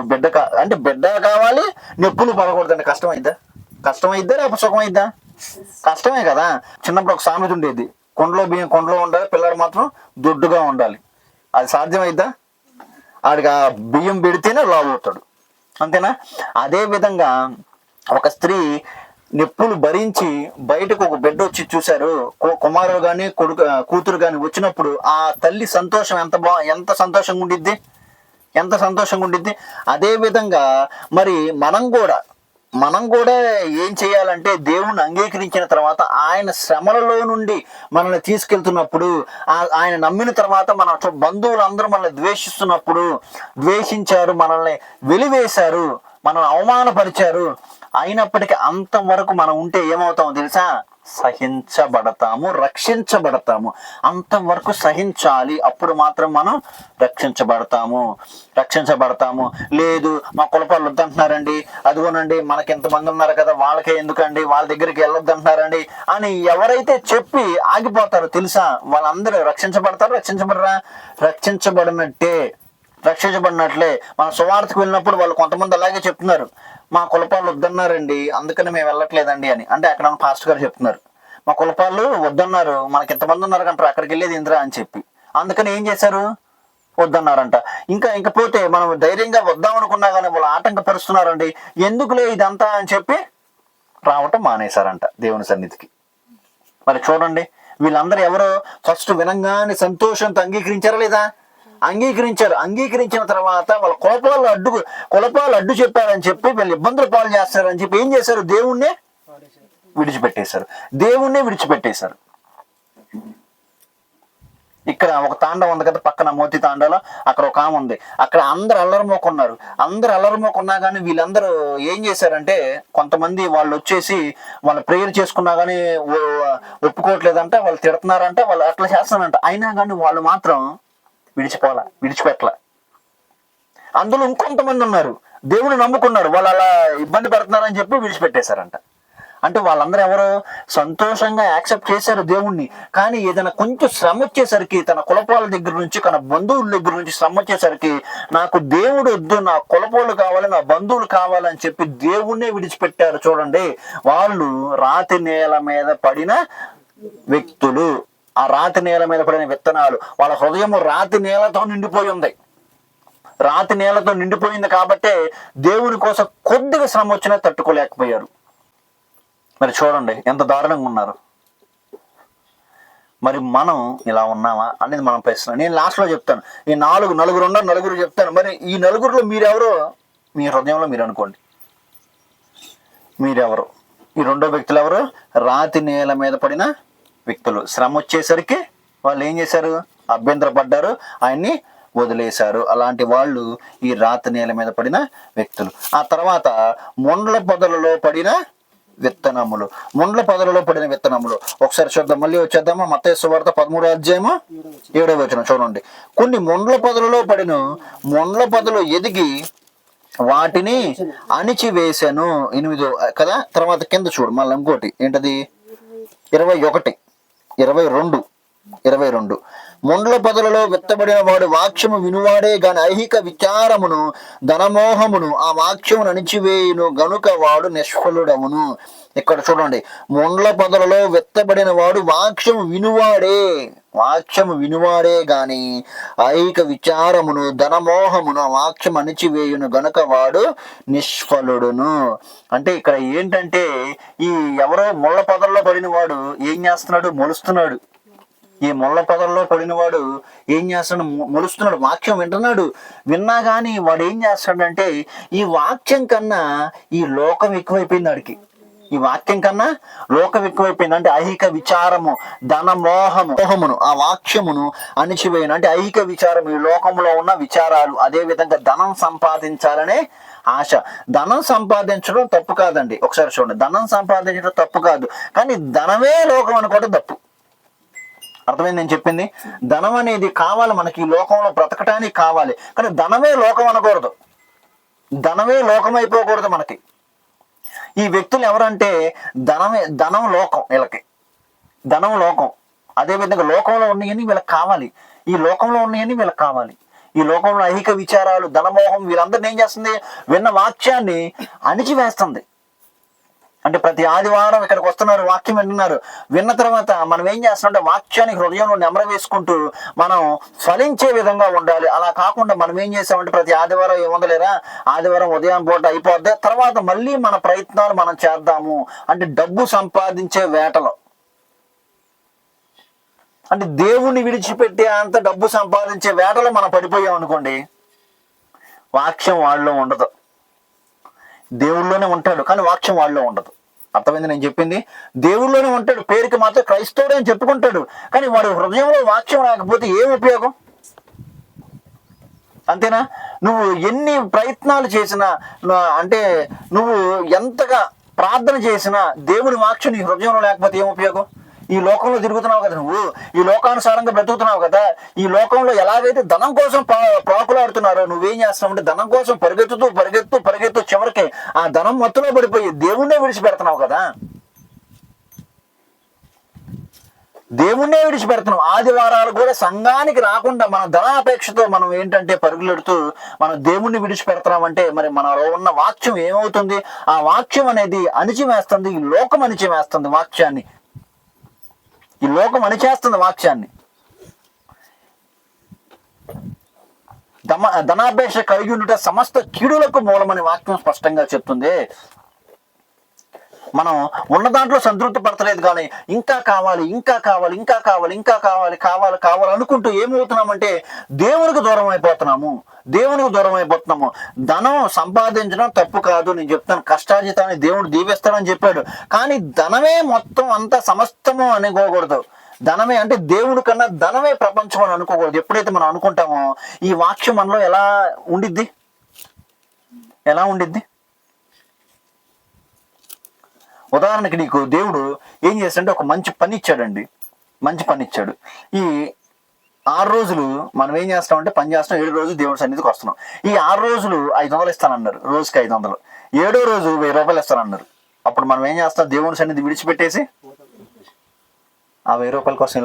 అంటే బిడ్డ కావాలి, నొప్పులు పడకూడదండి. కష్టమైద్దా లేకపోతే సుఖమైద్దా? కష్టమే కదా. చిన్నప్పుడు ఒక సామెత ఉండేది, కొండలో బియ్యం కొండలో ఉండాలి, పిల్లడు మాత్రం దొడ్డుగా ఉండాలి. అది సాధ్యమైద్దా? ఆడికి ఆ బియ్యం పెడితేనే లావు అవుతాడు. అంతేనా? అదే విధంగా ఒక స్త్రీ నొప్పులు భరించి బయటకు ఒక బిడ్డ వచ్చి చూశారు, కుమారుడు కానీ కూతురు కానీ వచ్చినప్పుడు ఆ తల్లి సంతోషం ఎంత సంతోషంగా ఉండిద్ది, ఎంత సంతోషంగా ఉండిద్ది. అదే విధంగా మరి మనం కూడా ఏం చేయాలంటే, దేవుణ్ణి అంగీకరించిన తర్వాత ఆయన శ్రమలలో నుండి మనల్ని తీసుకెళ్తున్నప్పుడు, ఆయన నమ్మిన తర్వాత మన బంధువులు అందరూ మనల్ని ద్వేషిస్తున్నప్పుడు, ద్వేషించారు, మనల్ని వెలివేశారు, మనల్ని అవమానపరిచారు, అయినప్పటికీ అంతవరకు మనం ఉంటే ఏమవుతామో తెలుసా? సహించబడతాము, రక్షించబడతాము. అంతవరకు సహించాలి. అప్పుడు మాత్రం మనం రక్షించబడతాము. లేదు మా కులపాలు వద్దంటున్నారండి, అదిగోనండి మనకి ఎంతమంది ఉన్నారు కదా, వాళ్ళకే ఎందుకండి, వాళ్ళ దగ్గరికి వెళ్ళొద్దంటున్నారండి అని ఎవరైతే చెప్పి ఆగిపోతారో తెలుసా, వాళ్ళందరూ రక్షించబడరా? రక్షించబడినట్లే. మన సువార్తకు వెళ్ళినప్పుడు వాళ్ళు కొంతమంది అలాగే చెప్తున్నారు, మా కులపాలు వద్దన్నారండి అందుకని మేము వెళ్ళట్లేదండి అని. అంటే అక్కడ పాస్టర్ గారు చెప్తున్నారు, మా కులపాలు వద్దన్నారు, మనకి ఎంతమంది ఉన్నారు కంటారు, అక్కడికి వెళ్ళేది ఇంద్రా అని చెప్పి, అందుకని ఏం చేశారు? వద్దన్నారంట. ఇంకా పోతే మనం ధైర్యంగా వద్దాం అనుకున్నా కానీ వాళ్ళు ఆటంకపరుస్తున్నారండి, ఎందుకులే ఇదంతా అని చెప్పి రావటం మానేశారంట దేవుని సన్నిధికి. మరి చూడండి, వీళ్ళందరూ ఎవరో ఫస్ట్ వినంగానే సంతోషంతో అంగీకరించారా లేదా? అంగీకరించిన తర్వాత వాళ్ళ కులపాలు అడ్డు చెప్పారని చెప్పి వీళ్ళు ఇబ్బందులు పాలు చేస్తారని చెప్పి ఏం చేశారు? దేవుణ్ణే విడిచిపెట్టేశారు. ఇక్కడ ఒక తాండ ఉంది కదా పక్కన, మోతి తాండలో అక్కడ ఒక ఆమె ఉంది. అక్కడ అందరు అల్లరిమోకున్నా కానీ వీళ్ళందరూ ఏం చేశారంటే, కొంతమంది వాళ్ళు వచ్చేసి వాళ్ళ ప్రేయర్ చేసుకున్నా కానీ ఒప్పుకోవట్లేదంట, వాళ్ళు తిడుతున్నారంట, వాళ్ళు అట్లా చేస్తారంట. అయినా కానీ వాళ్ళు మాత్రం విడిచిపెట్టల. అందులో ఇంకొంతమంది ఉన్నారు, దేవుని నమ్ముకున్నారు, వాళ్ళు అలా ఇబ్బంది పెడుతున్నారని చెప్పి విడిచిపెట్టేశారంట. అంటే వాళ్ళందరూ ఎవరో సంతోషంగా యాక్సెప్ట్ చేశారు దేవుణ్ణి, కానీ ఏదైనా కొంచెం శ్రమ వచ్చేసరికి, తన కులపాల దగ్గర నుంచి, తన బంధువుల దగ్గర నుంచి శ్రమ వచ్చేసరికి, నాకు దేవుడు వద్దు, నా కులపాలు కావాలి, నా బంధువులు కావాలని చెప్పి దేవుణ్ణే విడిచిపెట్టారు. చూడండి, వాళ్ళు రాతి నేల మీద పడిన వ్యక్తులు, ఆ రాతి నేల మీద పడిన విత్తనాలు. వాళ్ళ హృదయం రాతి నేలతో నిండిపోయింది కాబట్టే దేవుని కోసం కొద్దిగా శ్రమ వచ్చినా తట్టుకోలేకపోయారు. మరి చూడండి ఎంత దారుణంగా ఉన్నారు. మరి మనం ఇలా ఉన్నామా అనేది మనం ప్రశ్న. నేను లాస్ట్లో చెప్తాను, ఈ నలుగురు చెప్తాను. మరి ఈ నలుగురిలో మీరెవరో మీ హృదయంలో మీరు అనుకోండి, మీరెవరు? ఈ రెండో వ్యక్తులు ఎవరు? రాతి నేల మీద పడిన వ్యక్తులు. శ్రమ వచ్చేసరికి వాళ్ళు ఏం చేశారు? అభ్యంతరపడ్డారు, ఆయన్ని వదిలేశారు. అలాంటి వాళ్ళు ఈ రాతి నేల మీద పడిన వ్యక్తులు. ఆ తర్వాత ముండ్ల పొదలలో పడిన విత్తనములు. ఒకసారి చూద్దాం, మళ్ళీ వచ్చేద్దామా? మత్తయి సువార్త 13:7 చూడండి. కొన్ని ముండ్ల పొదలు ఎదిగి వాటిని అణిచివేశాను. 8 కదా. తర్వాత కింద చూడు మళ్ళీ ఇంకోటి ఏంటది? 22 ముండ్ల పొదలలో విత్తబడిన వాడు వాక్యము వినువాడే గాని ఐహిక విచారమును ధనమోహమును ఆ వాక్యమును అణిచివేయును గనుక వాడు నిష్ఫలుడవును. ఇక్కడ చూడండి, ముండ్ల పొదలలో విత్తబడిన వాడు వాక్యము వినువాడే. వాక్యము వినువాడే గాని ఐక విచారమును ధనమోహమును వాక్యం అణిచివేయును గనుక వాడు నిష్ఫలుడును. అంటే ఇక్కడ ఏంటంటే ఈ ఎవరో ముళ్ళ పొదల్లో పడిన వాడు ఏం చేస్తున్నాడు? మొలుస్తున్నాడు. ఈ ముళ్ళ పొదల్లో పడిన వాడు ఏం చేస్తున్నాడు? మొలుస్తున్నాడు. వాక్యం వింటున్నాడు. విన్నా కానీ వాడు ఏం చేస్తాడంటే ఈ వాక్యం కన్నా ఈ లోకం ఎక్కువైపోయింది వాడికి. ఈ వాక్యం కన్నా లోకం ఎక్కువైపోయింది. అంటే ఐహిక విచారము, మోహమును ఆ వాక్యమును అణిచివేయను. అంటే ఐహిక విచారం, ఈ లోకంలో ఉన్న విచారాలు, అదే విధంగా ధనం సంపాదించాలనే ఆశ. ధనం సంపాదించడం తప్పు కాదండి. ఒకసారి చూడండి, ధనం సంపాదించడం తప్పు కాదు, కానీ ధనమే లోకం అనుకోవడం తప్పు. అర్థమైంది నేను చెప్పింది? ధనం అనేది కావాలి మనకి, ఈ లోకంలో బ్రతకటానికి కావాలి, కానీ ధనమే లోకం అనకూడదు, ధనమే లోకం అయిపోకూడదు మనకి. ఈ వ్యక్తులు ఎవరంటే ధనం లోకం, వీళ్ళకి ధనం లోకం. అదేవిధంగా లోకంలో ఉన్నాయని వీళ్ళకి కావాలి, ఈ లోకంలో ఉన్నాయని వీళ్ళకి కావాలి. ఈ లోకంలో ఐహిక విచారాలు, ధనమోహం వీళ్ళందరినీ ఏం చేస్తుంది? విన్న వాక్యాన్ని అణిచివేస్తుంది. అంటే ప్రతి ఆదివారం ఇక్కడికి వస్తున్నారు, వాక్యం వింటున్నారు. విన్న తర్వాత మనం ఏం చేస్తున్నామంటే వాక్యానికి హృదయంలో నెమర వేసుకుంటూ మనం ఫలించే విధంగా ఉండాలి. అలా కాకుండా మనం ఏం చేసామంటే ప్రతి ఆదివారం ఏముందలేరా, ఆదివారం ఉదయం పూట అయిపోద్ది, తర్వాత మళ్ళీ మన ప్రయత్నాలు మనం చేద్దాము అంటే డబ్బు సంపాదించే వేటలో, అంటే దేవుణ్ణి విడిచిపెట్టే అంత డబ్బు సంపాదించే వేటలో మనం పడిపోయాం అనుకోండి, వాక్యం వాళ్ళలో ఉండదు. దేవుళ్ళలోనే ఉంటాడు కానీ వాక్యం వాళ్ళలో ఉండదు. అర్థమైంది నేను చెప్పింది? దేవుళ్ళలోనే ఉంటాడు, పేరుకి మాత్రం క్రైస్తవుడే అని చెప్పుకుంటాడు, కానీ వాడి హృదయంలో వాక్యం లేకపోతే ఏం ఉపయోగం? అంతేనా? నువ్వు ఎన్ని ప్రయత్నాలు చేసినా, అంటే నువ్వు ఎంతగా ప్రార్థన చేసినా దేవుని వాక్యం నీ హృదయంలో లేకపోతే ఏం ఉపయోగం? ఈ లోకంలో తిరుగుతున్నావు కదా నువ్వు, ఈ లోకానుసారంగా బ్రతుకుతున్నావు కదా, ఈ లోకంలో ఎలాగైతే ధనం కోసం పాకులాడుతున్నారో నువ్వేం చేస్తున్నావు అంటే ధనం కోసం పరిగెత్తు చివరికి ఆ ధనం మొత్తంలో పడిపోయి దేవుణ్ణే విడిచిపెడుతున్నావు కదా, దేవుణ్ణే విడిచిపెడుతున్నాం. ఆదివారాలు కూడా సంఘానికి రాకుండా మన ధనాపేక్షతో మనం ఏంటంటే పరుగులెడుతూ మనం దేవుణ్ణి విడిచిపెడుతున్నాం. అంటే మరి మనలో ఉన్న వాక్యం ఏమవుతుంది? ఆ వాక్యం అనేది అణిచివేస్తుంది, ఈ లోకం అణిచివేస్తుంది వాక్యాన్ని, ఈ లోకం అణిచేస్తుంది వాక్యాన్ని. ధనాపేక్ష కలిగి ఉండుట సమస్త కీడులకు మూలమని వాక్యం స్పష్టంగా చెప్తుంది. మనం ఉన్న దాంట్లో సంతృప్తి పడతలేదు కానీ ఇంకా కావాలి అనుకుంటూ ఏమవుతున్నామంటే దేవునికి దూరం అయిపోతున్నాము. ధనం సంపాదించడం తప్పు కాదు, నేను చెప్తాను, కష్టార్జితాన్ని దేవుడు దీవిస్తాడని చెప్పాడు, కానీ ధనమే మొత్తం అంతా సమస్తము అనుకోకూడదు. ధనమే అంటే దేవుడి కన్నా ధనమే ప్రపంచం అని అనుకోకూడదు. ఎప్పుడైతే మనం అనుకుంటామో ఈ వాక్యం మనలో ఎలా ఉండిద్ది? ఉదాహరణకి నీకు దేవుడు ఏం చేస్తాడంటే ఒక మంచి పని ఇచ్చాడు. ఈ 6 రోజులు మనం ఏం చేస్తామంటే పని చేస్తాం, 7 రోజులు దేవుడి సన్నిధికి వస్తున్నాం. ఈ 6 రోజులు 500 ఇస్తానన్నారు, రోజుకి 500. 7వ రోజు 1000 రూపాయలు ఇస్తానన్నారు. అప్పుడు మనం ఏం చేస్తాం? దేవుడి సన్నిధి విడిచిపెట్టేసి ఆ 1000 రూపాయల కోసం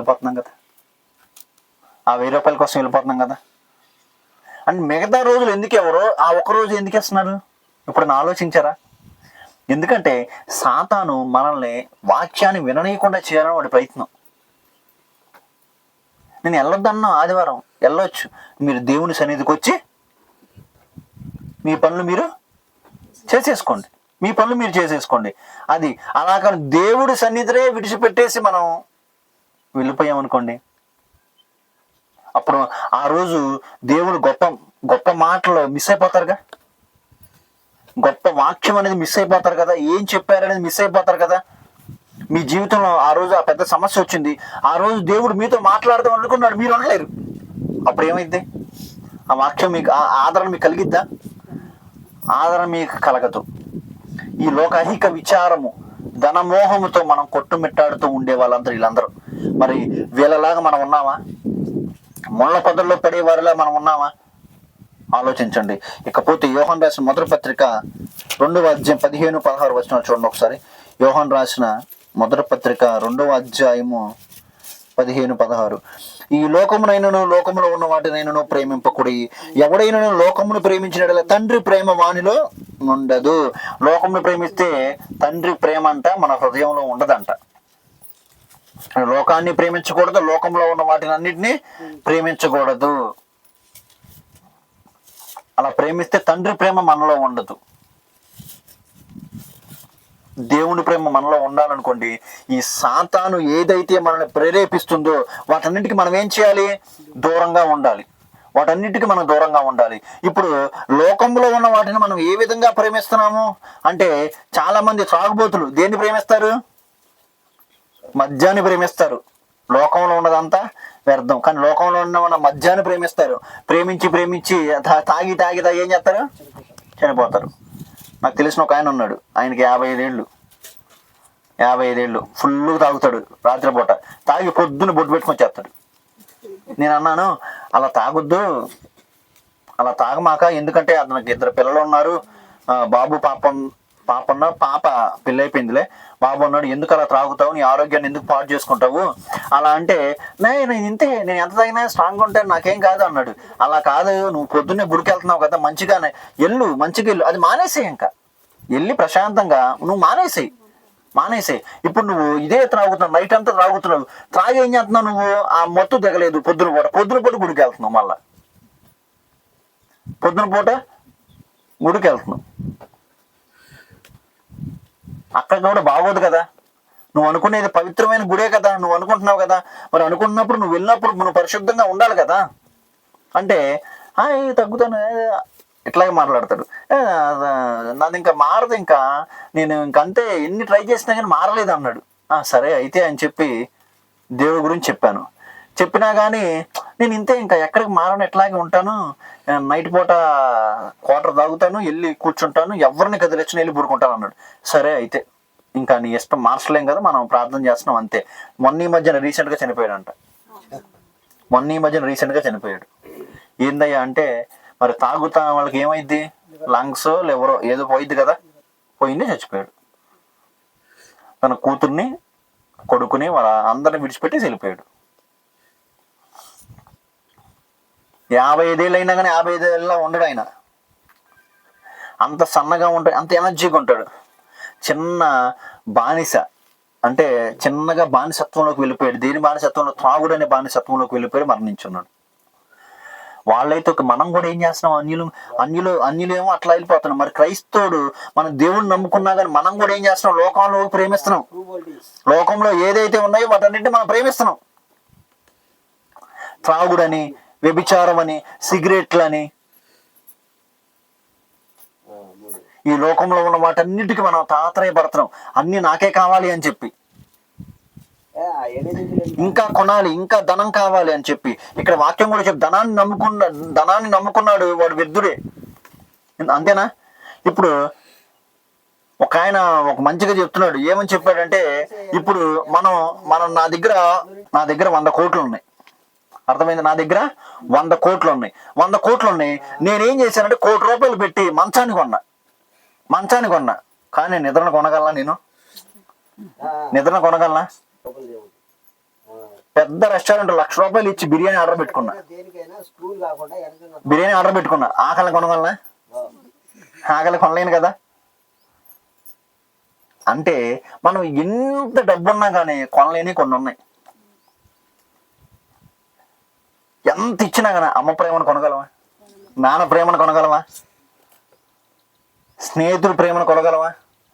వెళ్ళిపోతున్నాం కదా. అంటే మిగతా రోజులు ఎందుకు ఎవరో ఆ ఒక్క రోజు ఎందుకు ఇస్తున్నారు? ఇప్పుడు ఆలోచించారా? ఎందుకంటే సాతాను మనల్ని వాక్యాన్ని విననీయకుండా చేయాలని వాడి ప్రయత్నం. నేను వెళ్ళొద్దన్నా ఆదివారం వెళ్ళొచ్చు, మీరు దేవుని సన్నిధికి వచ్చి మీ పనులు మీరు చేసేసుకోండి. అది అలా కానీ దేవుడి సన్నిధినే విడిచిపెట్టేసి మనం వెళ్ళిపోయామనుకోండి, అప్పుడు ఆ రోజు దేవుడు గొప్ప మాటలు మిస్ అయిపోతారుగా, గొప్ప వాక్యం అనేది మిస్ అయిపోతారు కదా, ఏం చెప్పారనేది మిస్ అయిపోతారు కదా. మీ జీవితంలో ఆ రోజు ఆ పెద్ద సమస్య వచ్చింది, ఆ రోజు దేవుడు మీతో మాట్లాడదాం అనుకున్నాడు, మీరు అనలేరు. అప్పుడు ఏమైంది? ఆ వాక్యం మీకు ఆదరణ మీకు కలిగిద్దా? ఆదరణ మీకు కలగదు. ఈ లోకైహిక విచారము, ధనమోహముతో మనం కొట్టుమిట్టాడుతూ ఉండే వీళ్ళందరూ మరి వీళ్ళలాగా మనం ఉన్నామా? ముళ్ళ పొదల్లో పడే వారిలా మనం ఉన్నామా? ఆలోచించండి. ఇకపోతే యోహాను రాసిన మొదటి పత్రిక 2వ అధ్యాయం 15-16 వచనాలు చూడండి ఒకసారి. యోహాను రాసిన మొదటి పత్రిక 2వ అధ్యాయము 15-16. ఈ లోకమునైనను లోకములో ఉన్న వాటినైనను ప్రేమింపకుడి, ఎవడైనను లోకమును ప్రేమించినట్ల తండ్రి ప్రేమ వానిలో ఉండదు. లోకమును ప్రేమిస్తే తండ్రి ప్రేమ అంట మన హృదయంలో ఉండదంట. లోకాన్ని ప్రేమించకూడదు, లోకంలో ఉన్న వాటిని అన్నిటినీ ప్రేమించకూడదు. అలా ప్రేమిస్తే తండ్రి ప్రేమ మనలో ఉండదు. దేవుని ప్రేమ మనలో ఉండాలనుకోండి, ఈ సాతాను ఏదైతే మనల్ని ప్రేరేపిస్తుందో వాటన్నిటికీ మనం ఏం చేయాలి? దూరంగా ఉండాలి. వాటన్నిటికీ మనం దూరంగా ఉండాలి. ఇప్పుడు లోకంలో ఉన్న వాటిని మనం ఏ విధంగా ప్రేమిస్తున్నాము అంటే, చాలా మంది త్రాగుబోతులు దేన్ని ప్రేమిస్తారు? మద్యాన్ని ప్రేమిస్తారు. లోకంలో ఉన్నదంతా వ్యర్థం, కానీ లోకంలో ఉన్న మద్యాన్ని ప్రేమిస్తారు. ప్రేమించి తాగి ఏం చేస్తారు? చనిపోతారు. నాకు తెలిసిన ఒక ఆయన ఉన్నాడు, ఆయనకి 55 ఏళ్ళు ఫుల్గా తాగుతాడు. రాత్రిపూట తాగి పొద్దున్న బొట్టు పెట్టుకొని చేస్తాడు. నేను అన్నాను, అలా తాగొద్దు, అలా తాగమాక, ఎందుకంటే అతనికి 2 పిల్లలు ఉన్నారు, బాబు పాప పెళ్ళి అయిపోయిందిలే, బాబు ఉన్నాడు, ఎందుకు అలా త్రాగుతావు? నీ ఆరోగ్యాన్ని ఎందుకు పాడు చేసుకుంటావు? అలా అంటే నేను ఇంతే, నేను ఎంత తాగినా స్ట్రాంగ్ ఉంటాను, నాకేం కాదు అన్నాడు. అలా కాదు, నువ్వు పొద్దున్నే గుడికి వెళ్తున్నావు కదా, మంచిగానే మంచిగా వెళ్ళు, అది మానేసేయి. ఇంకా వెళ్ళి ప్రశాంతంగా నువ్వు మానేసేయి. ఇప్పుడు నువ్వు ఇదే త్రాగుతున్నావు, నైట్ అంతా త్రాగుతున్నావు, త్రాగి ఏం చేస్తున్నావు నువ్వు? ఆ మత్తు దిగలేదు. పొద్దున పూట గుడికి వెళ్తున్నావు, మళ్ళా పొద్దున పూట గుడికి వెళ్తున్నావు. అక్కడ కూడా బాగోదు కదా. నువ్వు అనుకునేది పవిత్రమైన గుడే కదా, నువ్వు అనుకుంటున్నావు కదా. మరి అనుకున్నప్పుడు నువ్వు వెళ్ళినప్పుడు నువ్వు పరిశుద్ధంగా ఉండాలి కదా. అంటే తగ్గుతాను ఇట్లాగే మాట్లాడతాడు. నాది ఇంకా మారదు, ఇంకా నేను ఇంకంతే, ఎన్ని ట్రై చేసినా కానీ మారలేదు అన్నాడు. సరే అయితే అని చెప్పి దేవుడి గురించి చెప్పినా కానీ నేను ఇంతే, ఇంకా ఎక్కడికి మారను, ఎట్లాగే ఉంటాను, నైట్ పూట క్వార్టర్ తాగుతాను, వెళ్ళి కూర్చుంటాను, ఎవరిని కదిలిచ్చినా వెళ్ళి పడుకుంటాను అన్నాడు. సరే అయితే ఇంకా నీ ఇష్టం, మార్చలేం కదా, మనం ప్రార్థన చేస్తున్నాం అంతే. మొన్న ఈ మధ్యన రీసెంట్గా చనిపోయాడు. ఏందయ్యా అంటే, మరి తాగుతా వాళ్ళకి ఏమైద్ది? లంగ్స్ ఎవరో ఏదో పోయిద్ది కదా, పోయింది, చచ్చిపోయాడు. తన కూతుర్ని కొడుకుని వాళ్ళ అందరిని విడిచిపెట్టి వెళ్ళిపోయాడు. 55 ఏళ్ళు అయినా కానీ 55 ఏళ్ళ ఉండడు ఆయన. అంత సన్నగా ఉంటాడు, అంత ఎనర్జీగా ఉంటాడు. చిన్న బానిస అంటే చిన్నగా బానిసత్వంలోకి వెళ్ళిపోయాడు. దేని బానిసత్వంలో? త్రాగుడు అనే బానిసత్వంలోకి వెళ్ళిపోయాడు, మరణించున్నాడు. వాళ్ళైతే మనం కూడా ఏం చేస్తున్నాం? అన్యులేమో అట్లా వెళ్ళిపోతున్నాం. మరి క్రైస్తవుడు మనం దేవుడిని నమ్ముకున్నా కానీ మనం కూడా ఏం చేస్తున్నాం? లోకంలో ప్రేమిస్తున్నాం. లోకంలో ఏదైతే ఉన్నాయో వాటన్నింటినీ మనం ప్రేమిస్తున్నాం. త్రాగుడని, వ్యభిచారం అని, సిగరెట్లని, ఈ లోకంలో ఉన్న వాటన్నిటికీ మనం తాత్రయపడుతున్నాం. అన్ని నాకే కావాలి అని చెప్పి, ఇంకా కొనాలి, ఇంకా ధనం కావాలి అని చెప్పి. ఇక్కడ వాక్యం కూడా చెప్పి ధనాన్ని నమ్ముకున్నాడు వాడు వ్యర్థుడే. అంతేనా? ఇప్పుడు ఒక ఆయన ఒక మంచిగా చెప్తున్నాడు. ఏమని చెప్పాడంటే, ఇప్పుడు మనం నా దగ్గర 100 కోట్లు ఉన్నాయి. అర్థమైంది? నా దగ్గర 100 కోట్లు ఉన్నాయి. 100 కోట్లు ఉన్నాయి. నేనేం చేశానంటే 1 కోటి రూపాయలు పెట్టి మంచాన్ని కొన్నా. కానీ నిద్రను కొనగలనా? నిద్రను కొనగలనా? పెద్ద రెస్టారెంట్ 1,00,000 రూపాయలు ఇచ్చి బిర్యానీ ఆర్డర్ పెట్టుకున్నా. ఆకలి కొనగలనా? ఆకలి కొనలేను కదా. అంటే మనం ఎంత డబ్బున్నా కానీ కొనలేని కొన్ని ఉన్నాయి. ఎంత ఇచ్చినా కానీ అమ్మ ప్రేమను కొనగలవా? నాన్న ప్రేమను కొనగలవా? స్నేహితుడి ప్రేమను కొనగలవా?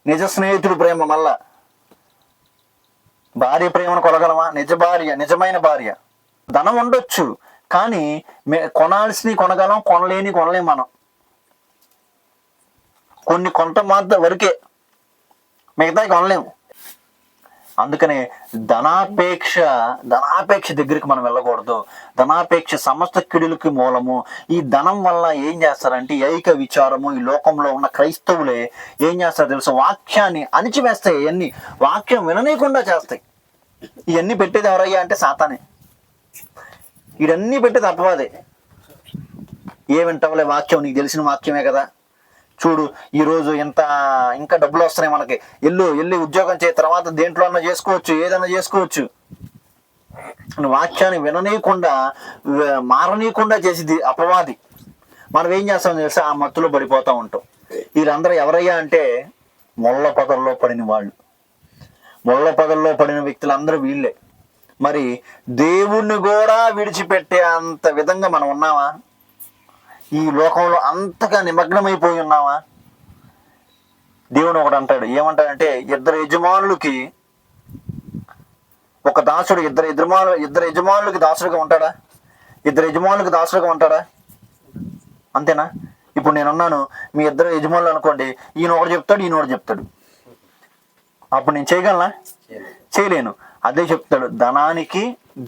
నిజ స్నేహితుడి ప్రేమ, మళ్ళా భార్య ప్రేమను కొనగలవా? నిజమైన భార్య. ధనం ఉండొచ్చు, కానీ కొనాల్సినవి కొనగలం, కొనలేం మనం. కొంత మాత్రం వరకే, మిగతా కొనలేము. అందుకనే ధనాపేక్ష దగ్గరికి మనం వెళ్ళకూడదు. ధనాపేక్ష సమస్త కిడులకి మూలము. ఈ ధనం వల్ల ఏం చేస్తారంటే ఏక విచారము. ఈ లోకంలో ఉన్న క్రైస్తవులే ఏం చేస్తారు తెలుసు? వాక్యాన్ని అణిచివేస్తాయి. ఇవన్నీ వాక్యం విననీయకుండా చేస్తాయి. ఇవన్నీ పెట్టేది ఎవరయ్యా అంటే సాతానే. ఇవన్నీ పెట్టేది అపవాదే. ఏమింటవలే వాక్యం, నీకు తెలిసిన వాక్యమే కదా. చూడు, ఈరోజు ఇంకా డబ్బులు వస్తున్నాయి మనకి, వెళ్ళి ఉద్యోగం చేయ, తర్వాత దేంట్లో అన్నా చేసుకోవచ్చు, ఏదన్నా చేసుకోవచ్చు. వాక్యాన్ని విననీయకుండా, మారనీయకుండా చేసేది అపవాది. మనం ఏం చేస్తాం తెలుసా? ఆ మత్తులో పడిపోతూ ఉంటాం. వీళ్ళందరూ ఎవరయ్యా అంటే ముళ్ళ పొదల్లో పడిన వాళ్ళు. ముళ్ళ పొదల్లో పడిన వ్యక్తులందరూ వీళ్ళే. మరి దేవుణ్ణి కూడా విడిచిపెట్టే అంత విధంగా మనం ఉన్నామా? ఈ లోకంలో అంతగా నిమగ్నమైపోయి ఉన్నామా? దేవుడు ఒకడు అంటాడు, ఏమంటాడంటే, ఇద్దరు యజమానులకి ఒక దాసుడు ఇద్దరు యజమానులకి దాసుడుగా ఉంటాడా? ఇద్దరు యజమానులకి దాసుడుగా ఉంటాడా? అంతేనా? ఇప్పుడు నేనున్నాను, మీ ఇద్దరు యజమానులు అనుకోండి, ఈయన ఒకటి చెప్తాడు, ఈయన ఒకటి చెప్తాడు. అప్పుడు నేను చేయగలనా? చేయలేను. అదే చెప్తాడు, ధనానికి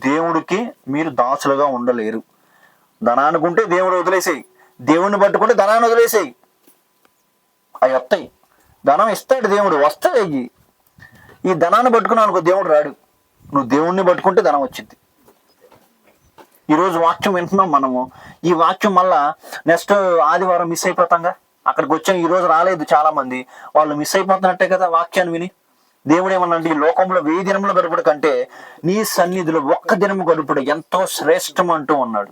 దేవుడికి మీరు దాసులుగా ఉండలేరు. ధనానికి ఉంటే దేవుడు వదిలేసేయి, దేవుడిని పట్టుకుంటే ధనాన్ని వదిలేసేయి. అవి వస్తాయి, ధనం ఇస్తాడు దేవుడు, వస్తాయి అయ్యి. ఈ ధనాన్ని పట్టుకున్నావు అనుకో, దేవుడు రాడు. నువ్వు దేవుణ్ణి పట్టుకుంటే ధనం వచ్చింది. ఈరోజు వాక్యం వింటున్నాం మనము, ఈ వాక్యం మళ్ళా నెక్స్ట్ ఆదివారం మిస్ అయిపోతాంగా. అక్కడికి వచ్చాం, ఈ రోజు రాలేదు చాలా మంది, వాళ్ళు మిస్ అయిపోతున్నట్టే కదా వాక్యాన్ని విని. దేవుడు ఏమన్నాడు, ఈ లోకంలో 1000 దినములు గడుపుడు కంటే నీ సన్నిధిలో 1 దినము గడుపుడు ఎంతో శ్రేష్టం అంటూ ఉన్నాడు.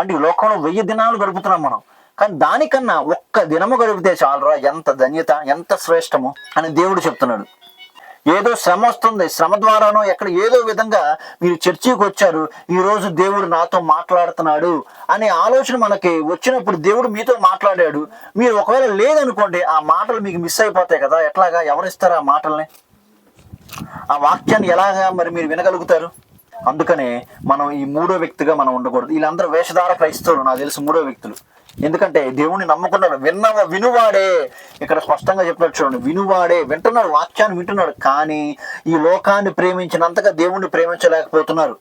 అంటే ఈ లోకంలో 1000 దినాలు గడుపుతున్నాం మనం, కానీ దానికన్నా 1 దినము గడిపితే చాలరా, ఎంత ధన్యత, ఎంత శ్రేష్టము అని దేవుడు చెప్తున్నాడు. ఏదో శ్రమ వస్తుంది, శ్రమ ద్వారానో ఎక్కడ ఏదో విధంగా మీరు చర్చికి వచ్చారు, ఈ రోజు దేవుడు నాతో మాట్లాడుతున్నాడు అనే ఆలోచన మనకి వచ్చినప్పుడు దేవుడు మీతో మాట్లాడాడు. మీరు ఒకవేళ లేదనుకోండి, ఆ మాటలు మీకు మిస్ అయిపోతాయి కదా. ఎట్లాగా? ఎవరిస్తారు ఆ మాటల్ని? ఆ వాక్యాన్ని ఎలాగా మరి మీరు వినగలుగుతారు? అందుకనే మనం ఈ 3వ వ్యక్తిగా మనం ఉండకూడదు. వీళ్ళందరూ వేషధార క్రైస్తవులు, నాకు తెలిసి 3వ వ్యక్తులు. ఎందుకంటే దేవుణ్ణి నమ్ముకున్నాడు. వినువాడే, ఇక్కడ స్పష్టంగా చెప్పినట్టు చూడండి, వినువాడే, వింటున్నాడు, వాక్యాన్ని వింటున్నాడు, కానీ ఈ లోకాన్ని ప్రేమించినంతగా దేవుణ్ణి ప్రేమించలేకపోతున్నారు.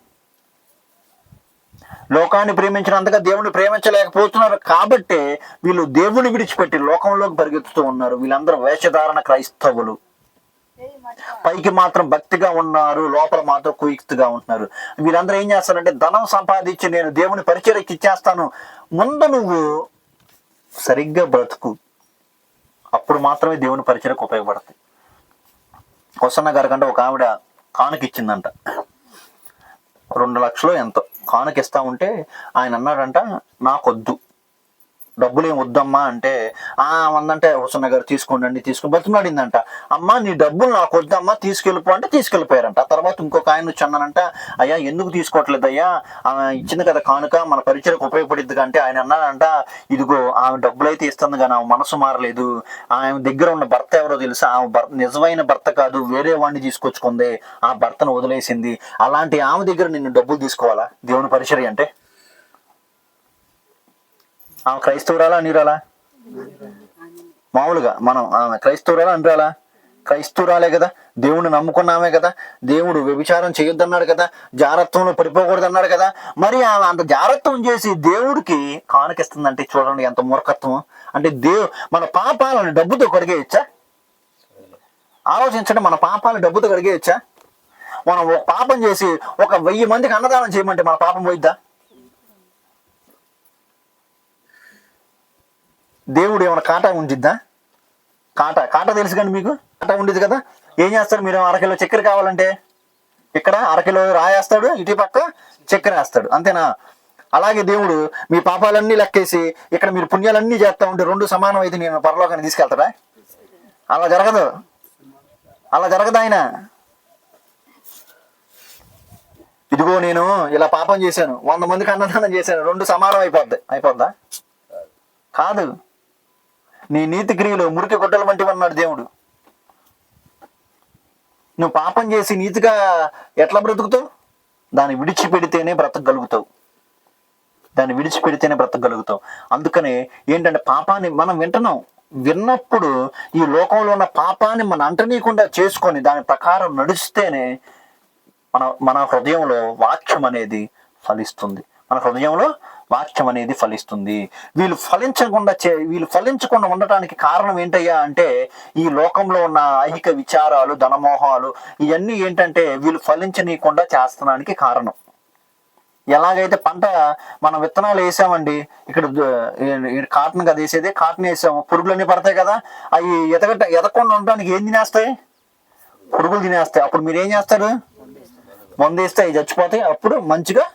లోకాన్ని ప్రేమించినంతగా దేవుణ్ణి ప్రేమించలేకపోతున్నారు. కాబట్టి వీళ్ళు దేవుణ్ణి విడిచిపెట్టి లోకంలోకి పరిగెత్తుతూ ఉన్నారు. వీళ్ళందరూ వేషధారణ క్రైస్తవులు. పైకి మాత్రం భక్తిగా ఉన్నారు, లోపల మాత్రం కుయుక్తిగా ఉంటున్నారు. వీళ్ళందరూ ఏం చేస్తారంటే, ధనం సంపాదించి నేను దేవుని పరిచర్యకి ఇచ్చేస్తాను, ముందు నువ్వు సరిగ్గా బ్రతుకు, అప్పుడు మాత్రమే దేవుని పరిచర్యకు ఉపయోగపడతాయి. కొసన్న గారి కంటే ఒక ఆవిడ కానుక ఇచ్చిందంట, 2 లక్షలు ఎంతో కానుక ఇస్తా ఉంటే ఆయన అన్నాడంట, నాకొద్దు, డబ్బులు ఏం వద్దమ్మా అంటే, వందంటే హుసన్న గారు తీసుకోండి తీసుకుని బతిమాడిందంట. అమ్మ నీ డబ్బులు నాకు వద్దమ్మా, తీసుకెళ్ళిపో అంటే తీసుకెళ్ళిపోయారంట. ఆ తర్వాత ఇంకొక ఆయన వచ్చి అన్నానంట, అయ్యా ఎందుకు తీసుకోవట్లేదు అయ్యా, ఇచ్చింది కదా కానుక, మన పరిచయకు ఉపయోగపడిద్ది అంటే. ఆయన అన్నాడంట, ఇదిగో ఆమె డబ్బులు అయితే ఇస్తుంది కానీ ఆమె మనసు మారలేదు, ఆమె దగ్గర ఉన్న భర్త ఎవరో తెలుసా, ఆమె నిజమైన భర్త కాదు, వేరే వాడిని తీసుకొచ్చుకుంది, ఆ భర్తను వదిలేసింది, అలాంటి ఆమె దగ్గర నిన్ను డబ్బులు తీసుకోవాలా దేవుని పరిచర్య అంటే? ఆమె క్రైస్తవురాలా అనిరాలా? మామూలుగా మనం ఆమె క్రైస్తవురాలా అనిరాలా? క్రైస్తవురాలే కదా, దేవుణ్ణి నమ్ముకున్నామే కదా, దేవుడు వ్యభిచారం చేయొద్దన్నాడు కదా, జారత్వంలో పడిపోకూడదు అన్నాడు కదా. మరి ఆమె అంత జారత్వం చేసి దేవుడికి కానుకిస్తుందంటే చూడండి ఎంత మూర్ఖత్వం. అంటే మన పాపాలను డబ్బుతో కడిగేయచ్చా? ఆలోచించండి, మన పాపాలను డబ్బుతో కడిగేయచ్చా? మనం ఒక పాపం చేసి 1000 మందికి అన్నదానం చేయమంటే మన పాపం పోయిద్దా? దేవుడు ఏమైనా కాటా ఉండిద్దా? కాటా తెలుసు కానీ మీకు, కాటా ఉండేది కదా. ఏం చేస్తాడు, మీరు 1/2 కిలో చక్కెర కావాలంటే ఇక్కడ 1/2 కిలో రాయేస్తాడు, ఇటు పక్క చక్కెర వేస్తాడు, అంతేనా? అలాగే దేవుడు మీ పాపాలన్నీ లెక్కేసి ఇక్కడ మీరు పుణ్యాలన్నీ చేస్తా ఉంటే 2 సమానం అయితే నేను పరలోకాన్ని తీసుకెళ్తాడా? అలా జరగదు, అలా జరగదు. ఆయన ఇదిగో నేను ఇలా పాపం చేశాను, 100 మందికి అన్నదానం చేశాను, 2 సమానం అయిపోద్దా? కాదు. నీ నీతి క్రియలు మురికి గుడ్డలు వంటివి అన్నాడు దేవుడు. నువ్వు పాపం చేసి నీతిగా ఎట్లా బ్రతుకుతావు? దాన్ని విడిచిపెడితేనే బ్రతకగలుగుతావు. అందుకనే ఏంటంటే, పాపాన్ని మనం విన్నప్పుడు ఈ లోకంలో ఉన్న పాపాన్ని మన అంటనీయకుండా చేసుకొని దాని ప్రకారం నడిస్తేనే మన హృదయంలో వాక్యం అనేది ఫలిస్తుంది. వీళ్ళు ఫలించకుండా ఉండటానికి కారణం ఏంటయ్యా అంటే, ఈ లోకంలో ఉన్న ఐహిక విచారాలు, ధనమోహాలు, ఇవన్నీ ఏంటంటే వీళ్ళు ఫలించనీయకుండా చేస్తానికి కారణం. ఎలాగైతే పంట మనం విత్తనాలు వేసామండి, ఇక్కడ కాటన్ కదా వేసేది, కాటన్ వేసాము, పురుగులన్నీ పడతాయి కదా, అవి ఎదగకుండా ఉండడానికి ఏం తినేస్తాయి? పురుగులు తినేస్తాయి. అప్పుడు మీరు ఏం చేస్తారు? మందు వేస్తే అవి చచ్చిపోతాయి, అప్పుడు మంచిగా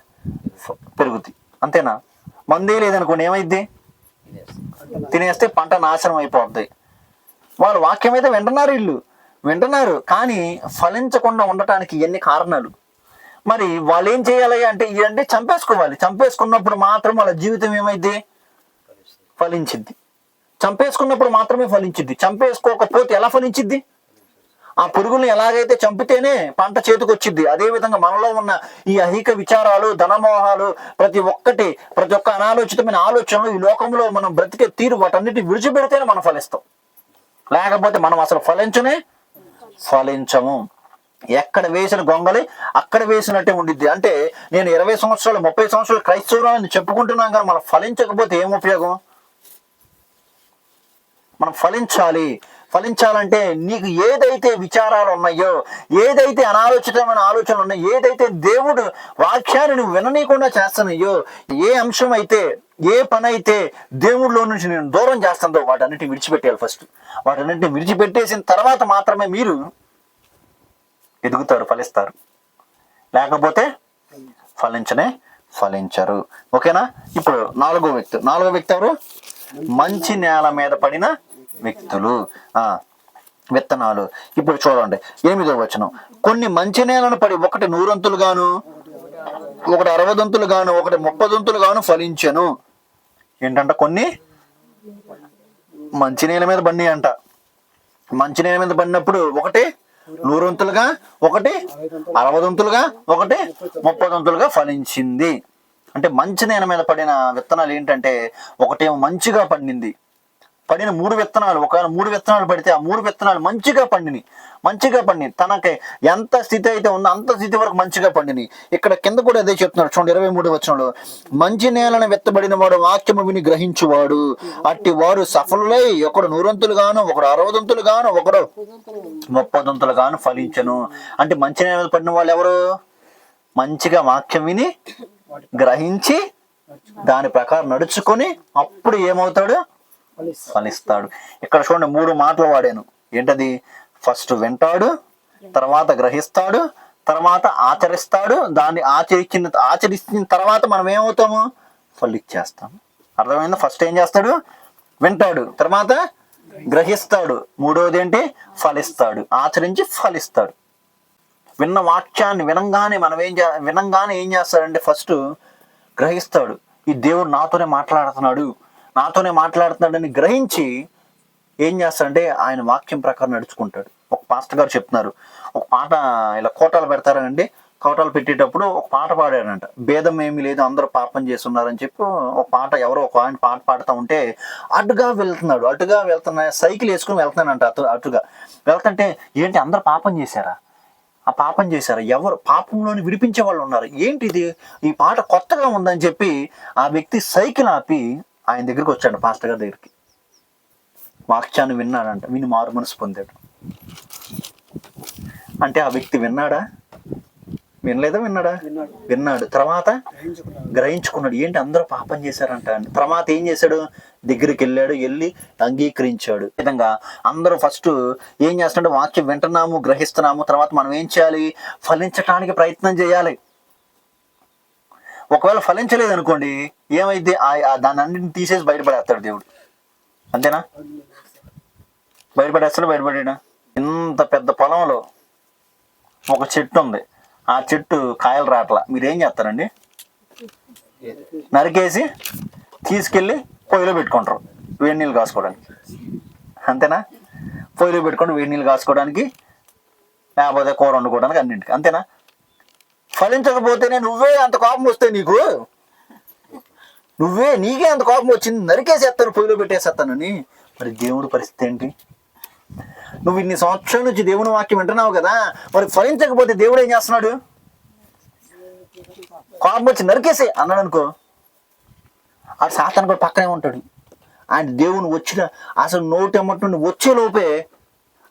పెరుగుతాయి, అంతేనా? మందే లేదనుకోండి ఏమైద్ది? తినేస్తే పంట నాశనం అయిపోద్ది. వాళ్ళు వాక్యం అయితే వింటున్నారు కానీ ఫలించకుండా ఉండటానికి ఎన్ని కారణాలు. మరి వాళ్ళు ఏం చేయాలి అంటే ఇవన్నీ చంపేసుకోవాలి. చంపేసుకున్నప్పుడు మాత్రం వాళ్ళ జీవితం ఏమైంది? ఫలించింది. చంపేసుకున్నప్పుడు మాత్రమే ఫలించింది. చంపేసుకోకపోతే ఎలా ఫలించిద్ది? ఆ పురుగుల్ని ఎలాగైతే చంపితేనే పంట చేతికి వచ్చింది, అదే విధంగా మనలో ఉన్న ఈ అహిక విచారాలు, ధనమోహాలు, ప్రతి ఒక్క అనాలోచితమైన ఆలోచనలు ఈ లోకంలో మనం బ్రతికే తీరు వాటన్నిటిని విడిచిపెడితేనే మనం ఫలిస్తాం. లేకపోతే మనం అసలు ఫలించము. ఎక్కడ వేసిన గొంగలి అక్కడ వేసినట్టే ఉండిద్ది. అంటే నేను 20 సంవత్సరాలు 30 సంవత్సరాలు క్రైస్తవులని చెప్పుకుంటున్నాం కానీ మనం ఫలించకపోతే ఏం ఉపయోగం? మనం ఫలించాలంటే నీకు ఏదైతే విచారాలు ఉన్నాయో, ఏదైతే అనాలోచితమైన ఆలోచనలు ఉన్నాయో, ఏదైతే దేవుడు వాక్యాన్ని నువ్వు విననీయకుండా చేస్తున్నాయో, ఏ అంశం అయితే, ఏ పని అయితే దేవుడిలో నుంచి నేను దూరం చేస్తుందో వాటన్నిటిని విడిచిపెట్టాలి. ఫస్ట్ వాటన్నిటిని విడిచిపెట్టేసిన తర్వాత మాత్రమే మీరు ఎదుగుతారు, ఫలిస్తారు. లేకపోతే ఫలించరు. ఓకేనా? ఇప్పుడు నాలుగో వ్యక్తి ఎవరు? మంచి నేల మీద పడిన వ్యక్తులు, విత్తనాలు. ఇప్పుడు చూడండి 8వ వచనం. కొన్ని మంచి నేలను పడి ఒకటి 100 గాను, ఒకటి 60 గాను, ఒకటి 30 గాను ఫలించెను. ఏంటంట? కొన్ని మంచి నేల మీద పడినాయి అంట. మంచి నేల మీద పడినప్పుడు ఒకటి 100 ఒకటి 60 ఒకటి 30 ఫలించింది. అంటే మంచి నేల మీద పడిన విత్తనాలు ఏంటంటే, ఒకటేమో మంచిగా పండింది. పడిన 3 విత్తనాలు, ఒకవేళ 3 విత్తనాలు పడితే ఆ 3 విత్తనాలు మంచిగా పండినాయి. తనకి ఎంత స్థితి అయితే ఉందో అంత స్థితి వరకు మంచిగా పండినాయి. ఇక్కడ కింద కూడా అదే చెప్తున్నాడు చూడండి 23వ వచనంలో. మంచి నేలను విత్తబడిన వాడు వాక్యము విని గ్రహించువాడు, అట్టి వారు సఫలులై ఒకడు 100 గాను, ఒకడు 60 గాను, ఒకడు 30 గాను ఫలించను. అంటే మంచి నేల మీద పడిన వాళ్ళు ఎవరు? మంచిగా వాక్యం విని గ్రహించి దాని ప్రకారం నడుచుకొని అప్పుడు ఏమవుతాడు? ఫలిస్తాడు. ఇక్కడ చూడండి 3 మాటలు వాడాను. ఏంటది? ఫస్ట్ వింటాడు, తర్వాత గ్రహిస్తాడు, తర్వాత ఆచరిస్తాడు. దాన్ని ఆచరించిన తర్వాత మనం ఏమవుతాము? ఫలిచ్చేస్తాము. అర్థమైందా? ఫస్ట్ ఏం చేస్తాడు? వింటాడు, తర్వాత గ్రహిస్తాడు, మూడవది ఏంటి? ఫలిస్తాడు. ఆచరించి ఫలిస్తాడు. విన్న వాక్యాన్ని వినంగానే ఏం చేస్తాడంటే ఫస్ట్ గ్రహిస్తాడు. ఈ దేవుడు నాతోనే మాట్లాడుతున్నాడని గ్రహించి ఏం చేస్తాడంటే ఆయన వాక్యం ప్రకారం నడుచుకుంటాడు. ఒక పాస్టర్ గారు చెప్తున్నారు, ఒక పాట ఇలా కోటాలు పెడతారనండి. కోటాలు పెట్టేటప్పుడు ఒక పాట పాడాడంట. భేదం ఏమీ లేదు, అందరూ పాపం చేస్తున్నారని చెప్పి ఒక పాట, ఎవరో ఒక ఆయన పాట పాడుతూ ఉంటే అటుగా వెళ్తున్నా సైకిల్ వేసుకుని వెళ్తున్నానంట. అటుగా వెళ్తుంటే ఏంటి అందరూ పాపం చేశారా? ఆ పాపం చేశారు, ఎవరు పాపంలోని విడిపించే వాళ్ళు ఉన్నారు, ఏంటిది ఈ పాట కొత్తగా ఉందని చెప్పి ఆ వ్యక్తి సైకిల్ ఆపి ఆయన దగ్గరికి వచ్చాడు, పాస్టర్ గారి దగ్గరికి. వాక్యాన్ని విన్నాడంట, విని మారు మనసు పొందాడు. అంటే ఆ వ్యక్తి విన్నాడా? విన్నాడు. తర్వాత గ్రహించుకున్నాడు, ఏంటి అందరూ పాపం చేశారంట. తర్వాత ఏం చేశాడు? దగ్గరికి వెళ్ళి అంగీకరించాడు. ఈ విధంగా అందరూ ఫస్ట్ ఏం చేస్తున్నాడు? వాక్యం వింటున్నాము, గ్రహిస్తున్నాము, తర్వాత మనం ఏం చేయాలి? ఫలించటానికి ప్రయత్నం చేయాలి. ఒకవేళ ఫలించలేదు అనుకోండి, ఏమైంది? దాన్ని అన్నింటిని తీసేసి బయటపడేస్తాడు దేవుడు. అంతేనా? బయటపడేడా? ఇంత పెద్ద పొలంలో ఒక చెట్టు ఉంది, ఆ చెట్టు కాయలు రాట్లా, మీరేం చేస్తారండి? నరికేసి తీసుకెళ్ళి పొయ్యిలో పెట్టుకుంటారు వేడి నీళ్ళు కాసుకోవడానికి. అంతేనా? పొయ్యిలో పెట్టుకొని వేడి నీళ్ళు కాసుకోవడానికి, లేకపోతే కూర వండుకోవడానికి, అన్నింటికి. అంతేనా? ఫలించకపోతేనే నువ్వే అంత కోపం వస్తే నీకే అంత కోపం వచ్చింది, నరికేసేస్తాను, పొయ్యిలో పెట్టేసేస్తానని. మరి దేవుడి పరిస్థితి ఏంటి? నువ్వు ఇన్ని సంవత్సరాల నుంచి దేవుని వాక్యం వింటున్నావు కదా, మరి ఫలించకపోతే దేవుడు ఏం చేస్తున్నాడు? కోపం వచ్చి నరికేసే అన్నాడు అనుకో, ఆ సాతాను కూడా పక్కనే ఉంటాడు. ఆయన దేవుని వచ్చిన అసలు నోటెమ్మటి నుండి వచ్చే లోపే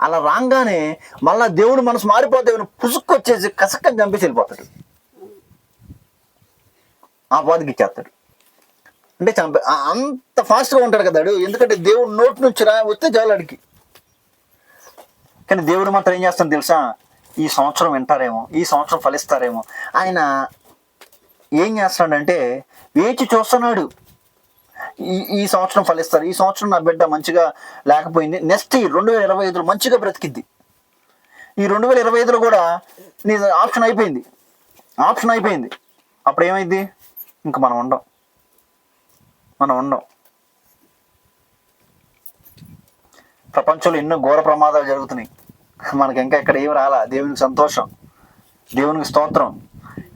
అలా రాగానే మళ్ళా దేవుడు మనసు మారిపోతే పుసుక్కొచ్చేసి కసక్కని చంపేసి వెళ్ళిపోతాడు, ఆ బాధకి ఇచ్చేస్తాడు. అంటే అంత ఫాస్ట్గా ఉంటాడు కదా, ఎందుకంటే దేవుడు నోటి నుంచి వస్తే చాలు అడిగి. కానీ దేవుడు మాత్రం ఏం చేస్తాను తెలుసా? ఈ సంవత్సరం వింటారేమో, ఈ సంవత్సరం ఫలిస్తారేమో. ఆయన ఏం చేస్తున్నాడంటే వేచి చూస్తున్నాడు. ఈ సంవత్సరం ఫలిస్తారు, ఈ సంవత్సరం నా బిడ్డ మంచిగా లేకపోయింది, నెక్స్ట్ ఈ 2025 మంచిగా బ్రతికిద్ది. ఈ 2025లో కూడా నీ ఆప్షన్ అయిపోయింది, ఆప్షన్ అయిపోయింది. అప్పుడు ఏమైంది? ఇంక మనం ఉండం. ప్రపంచంలో ఎన్నో ఘోర ప్రమాదాలు జరుగుతున్నాయి, మనకి ఇంకా ఇక్కడ ఏమి రాలా. దేవునికి సంతోషం, దేవునికి స్తోత్రం.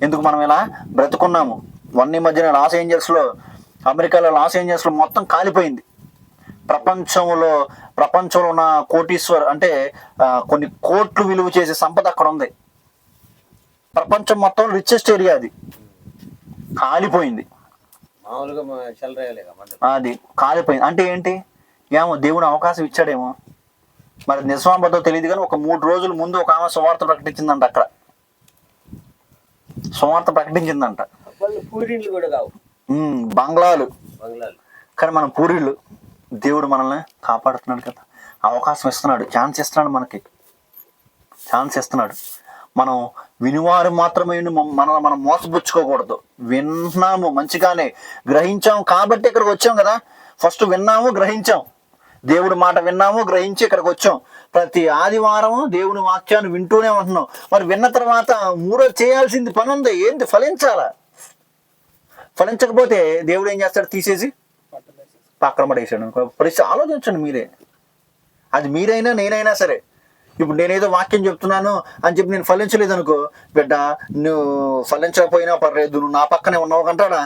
ఎందుకు మనం ఇలా బ్రతుకున్నాము? ఈ మధ్యన అమెరికాలో లాస్ ఏంజల్స్లో మొత్తం కాలిపోయింది. ప్రపంచంలో ఉన్న కోటీశ్వర్ అంటే కొన్ని కోట్లు విలువ చేసే సంపద అక్కడ ఉంది. ప్రపంచం మొత్తం రిచెస్ట్ ఏరియా, అది కాలిపోయింది. అది కాలిపోయింది అంటే ఏంటి? ఏమో దేవుడు అవకాశం ఇచ్చాడేమో, మరి నిజామాబాద్లో తెలియదు. కానీ ఒక 3 రోజుల ముందు ఒక ఆమె సువార్త ప్రకటించిందంట. అక్కడ సువార్త ప్రకటించిందంట. బంగ్లాలు, కానీ మనం పూరీళ్ళు. దేవుడు మనల్ని కాపాడుతున్నాడు కదా, అవకాశం ఇస్తున్నాడు, ఛాన్స్ ఇస్తున్నాడు, మనకి ఛాన్స్ ఇస్తున్నాడు. మనం వినివారు మాత్రమే మనం మోసపుచ్చుకోకూడదు. విన్నాము, మంచిగానే గ్రహించాం కాబట్టి ఇక్కడికి వచ్చాం కదా. ఫస్ట్ విన్నాము, గ్రహించాం, దేవుడి మాట విన్నాము, గ్రహించి ఇక్కడికి వచ్చాం. ప్రతి ఆదివారం దేవుని వాక్యాన్ని వింటూనే ఉంటున్నాం. మరి విన్న తర్వాత మూడో చేయాల్సింది పని ఉంది. ఏంటి? ఫలించాలా. ఫలించకపోతే దేవుడు ఏం చేస్తాడు? తీసేసి పక్కన పడేసాడు. పరిస్థితి ఆలోచించండి మీరే. అది మీరైనా నేనైనా సరే. ఇప్పుడు నేనేదో వాక్యం చెప్తున్నాను అని చెప్పి నేను ఫలించలేదు అనుకో, బిడ్డ నువ్వు ఫలించకపోయినా పర్లేదు, నువ్వు నా పక్కనే ఉన్నావు అంటాడా?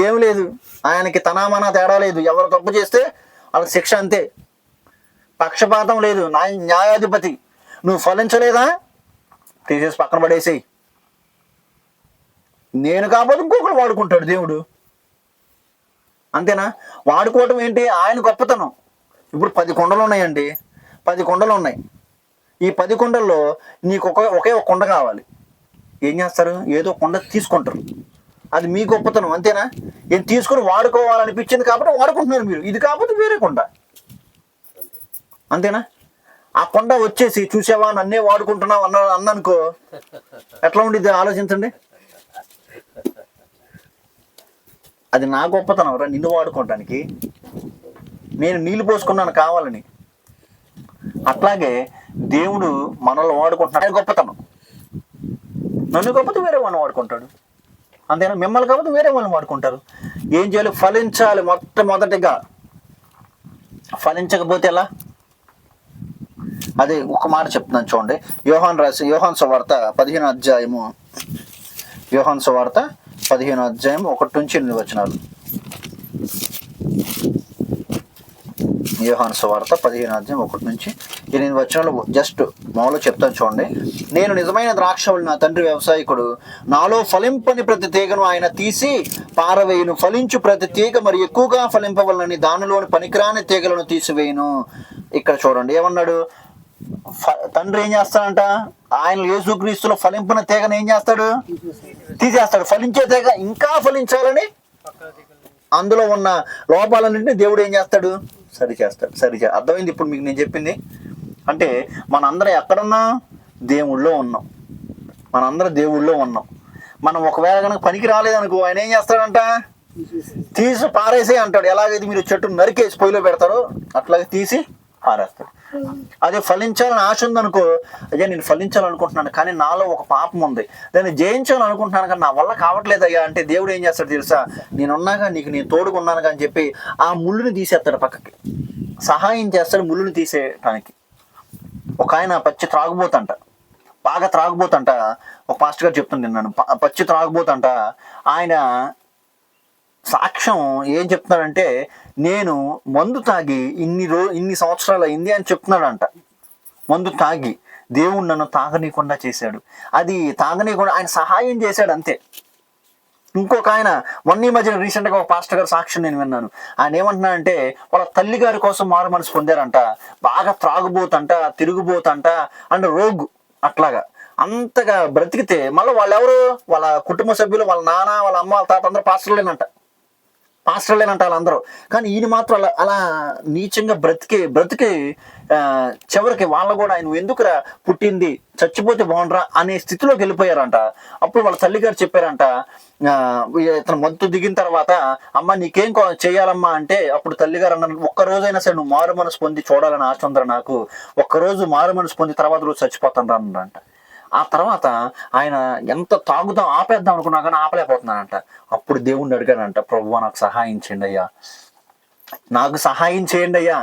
ఏం లేదు. ఆయనకి తనామనా తేడా లేదు. ఎవరు తప్పు చేస్తే వాళ్ళకి శిక్ష అంతే. పక్షపాతం లేదు. న్యాయాధిపతి. నువ్వు ఫలించలేదా, తీసేసి పక్కన పడేసేయి. నేను కాకపోతే ఇంకొకరు వాడుకుంటాడు దేవుడు. అంతేనా? వాడుకోవటం ఏంటి? ఆయన గొప్పతనం. ఇప్పుడు 10 కొండలు ఉన్నాయండి, 10 కొండలు ఉన్నాయి. ఈ 10 కొండల్లో నీకు ఒకే ఒక కొండ కావాలి. ఏం చేస్తారు? ఏదో కొండ తీసుకుంటారు. అది మీ గొప్పతనం. అంతేనా? ఏం తీసుకుని వాడుకోవాలనిపించింది కాబట్టి వాడుకుంటున్నారు మీరు. ఇది కాకపోతే వేరే కొండ. అంతేనా? ఆ కొండ వచ్చేసి చూసావా నన్నే వాడుకుంటున్నావు అన్ననుకో, ఎట్లా ఉండిద్ది ఆలోచించండి. అది నా గొప్పతనం రా, నిన్ను వాడుకోవటానికి. నేను నీళ్ళు పోసుకున్నాను కావాలని. అట్లాగే దేవుడు మనల్ని వాడుకుంటున్నాడు. ఆయన గొప్పతనం. నన్ను కాకపోతే వేరే వాళ్ళని వాడుకుంటాడు. అంతేనా? మిమ్మల్ని కాకపోతే వేరే వాళ్ళని వాడుకుంటారు. ఏం చేయాలి? ఫలించాలి. మొట్టమొదటిగా ఫలించకపోతే ఎలా? అదే ఒక మాట చెప్తున్నాను చూడండి. యోహాను సువార్త 15వ అధ్యాయము, యోహాను సువార్త 15వ అధ్యాయం 1-8 వచనాలు. యోహాను సువార్త 15వ అధ్యాయం 1-8 వచనాలు జస్ట్ మామూలుగా చెప్తాను చూడండి. నేను నిజమైన ద్రాక్షవల్లి, నా తండ్రి వ్యవసాయకుడు. నాలో ఫలింపని ప్రతి తీగను ఆయన తీసి పారవేయును. ఫలించు ప్రతి తీగ మరి ఎక్కువగా ఫలింపవలనని దానిలోని పనికిరాని తీగలను తీసివేయును. ఇక్కడ చూడండి ఏమన్నాడు? తండ్రి ఏం చేస్తాడంట? ఆయన యేసుక్రీస్తులో ఫలింపున తీగను ఏం చేస్తాడు? తీసేస్తాడు. ఫలించే తీగ ఇంకా ఫలించాలని అందులో ఉన్న లోపాలన్నింటినీ దేవుడు ఏం చేస్తాడు? సరిచేస్తాడు. అర్థమైంది ఇప్పుడు మీకు నేను చెప్పింది? అంటే మనందరం ఎక్కడున్నా దేవుళ్ళో ఉన్నాం. మనందరం దేవుళ్ళో ఉన్నాం. మనం ఒకవేళ కనుక పనికి రాలేదనుకో, ఆయన ఏం చేస్తాడంట? తీసి పారేసే అంటాడు. ఎలాగైతే మీరు చెట్టును నరికేసి పొయ్యిలో పెడతారో అట్లాగే తీసి పారేస్తాడు. అదే ఫలించాలని ఆశ ఉందనుకో, అయ్యా నేను ఫలించాలనుకుంటున్నాను కానీ నాలో ఒక పాపం ఉంది, దాన్ని జయించాలనుకుంటున్నాను కానీ నా వల్ల కావట్లేదు అయ్యా అంటే దేవుడు ఏం చేస్తాడు తెలుసా? నేనున్నాగా, నేను తోడుకున్నాను అని చెప్పి ఆ ముళ్ళుని తీసేస్తాడు, పక్కకి సహాయం చేస్తాడు ముళ్ళుని తీసేయటానికి. ఒక ఆయన పచ్చి త్రాగుబోతంట, బాగా త్రాగుబోతంట. ఒక పాస్టర్ గారు చెప్తుంది నన్ను, పచ్చి త్రాగుబోతంట. ఆయన సాక్ష్యం ఏం చెప్తున్నాడంటే, నేను మందు తాగి ఇన్ని సంవత్సరాలు అయింది అని చెప్తున్నాడంట. మందు తాగి దేవుడు నన్ను తాగనీయకుండా చేశాడు. అది తాగనీయకుండా ఆయన సహాయం చేశాడు అంతే. ఇంకొక ఆయన ఈ మధ్యన రీసెంట్గా ఒక పాస్టర్ గారు సాక్ష్యం నేను విన్నాను. ఆయన ఏమంటున్నాడంటే, వాళ్ళ తల్లి గారి కోసం మారు మనసు పొందారంట. బాగా త్రాగుబోతంట, తిరుగుబోతంట అండ్ రోగు అట్లాగా అంతగా బ్రతికితే మళ్ళీ వాళ్ళెవరు? వాళ్ళ కుటుంబ సభ్యులు, వాళ్ళ నాన్న, వాళ్ళ అమ్మ, వాళ్ళ తాత అందరూ పాస్టర్లేనంట వాళ్ళందరూ. కానీ ఈయన మాత్రం అలా నీచంగా బ్రతికి చివరికి వాళ్ళు కూడా ఆయన ఎందుకురా పుట్టింది, చచ్చిపోతే బాగుండ్రా అనే స్థితిలోకి వెళ్ళిపోయారంట. అప్పుడు వాళ్ళ తల్లి గారు చెప్పారంట, ఇతను మంతు దిగిన తర్వాత, అమ్మ నీకేం చేయాలమ్మా అంటే, అప్పుడు తల్లిగారు అన్నారు, ఒక్కరోజైనా సరే నువ్వు మారు మనసు పొంది చూడాలని ఆశ ఉందరా నాకు, ఒక్కరోజు మారు మనసు పొంది తర్వాత రోజు చచ్చిపోతాను రా అన్నారంట. ఆ తర్వాత ఆయన ఎంత తాగుదాం ఆపేద్దాం అనుకున్నా కానీ ఆపలేకపోతున్నానంట. అప్పుడు దేవుణ్ణి అడిగానంట, ప్రభువా నాకు సహాయం చేయండి అయ్యా, నాకు సహాయం చేయండి అయ్యా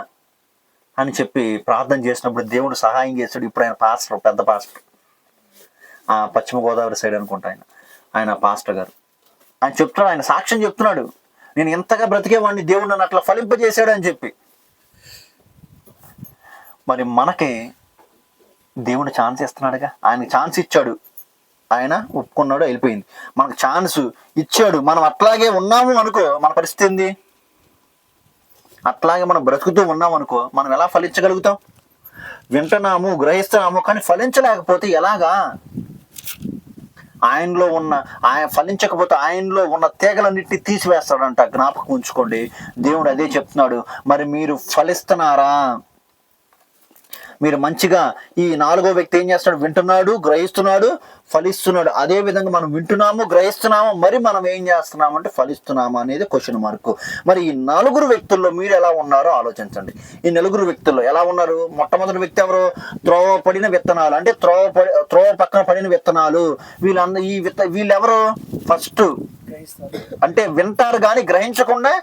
అని చెప్పి ప్రార్థన చేసినప్పుడు దేవుడు సహాయం చేశాడు. ఇప్పుడు ఆయన పాస్టర్, పెద్ద పాస్టర్, పశ్చిమ గోదావరి సైడ్ అనుకుంటా ఆయన పాస్టర్ గారు. ఆయన చెప్తున్నాడు, ఆయన సాక్ష్యం చెప్తున్నాడు, నేను ఎంతగా బ్రతికేవాడిని దేవుడు నన్ను అట్లా ఫలింపజేశాడు అని చెప్పి. మరి మనకి దేవుడు ఛాన్స్ ఇస్తున్నాడుగా, ఆయనకి ఛాన్స్ ఇచ్చాడు, ఆయన ఒప్పుకున్నాడు, వెళ్ళిపోయింది. మనకు ఛాన్స్ ఇచ్చాడు, మనం అట్లాగే ఉన్నాము అనుకో, మన పరిస్థితి ఏంది? అట్లాగే మనం బ్రతుకుతూ ఉన్నాము అనుకో, మనం ఎలా ఫలించగలుగుతాం? వింటున్నాము, గ్రహిస్తున్నాము, కానీ ఫలించలేకపోతే ఎలాగా? ఆయనలో ఉన్న ఆయన ఫలించకపోతే ఆయనలో ఉన్న తీగలన్నిటిని తీసివేస్తాడంట. జ్ఞాపకం ఉంచుకోండి, దేవుడు అదే చెప్తున్నాడు. మరి మీరు ఫలిస్తున్నారా? మీరు మంచిగా, ఈ 4వ వ్యక్తి ఏం చేస్తున్నాడు? వింటున్నాడు, గ్రహిస్తున్నాడు, ఫలిస్తున్నాడు. అదే విధంగా మనం వింటున్నాము, గ్రహిస్తున్నాము, మరి మనం ఏం చేస్తున్నాము అంటే ఫలిస్తున్నాము అనేది క్వశ్చన్ మార్కు. మరి ఈ 4 వ్యక్తుల్లో మీరు ఎలా ఉన్నారో ఆలోచించండి. ఈ 4 వ్యక్తుల్లో ఎలా ఉన్నారు? మొట్టమొదటి వ్యక్తి ఎవరు? త్రోవ పడిన విత్తనాలు, అంటే త్రోవ పక్కన పడిన విత్తనాలు. వీళ్ళెవరు? ఫస్ట్ అంటే వింటారు కానీ గ్రహించకుండా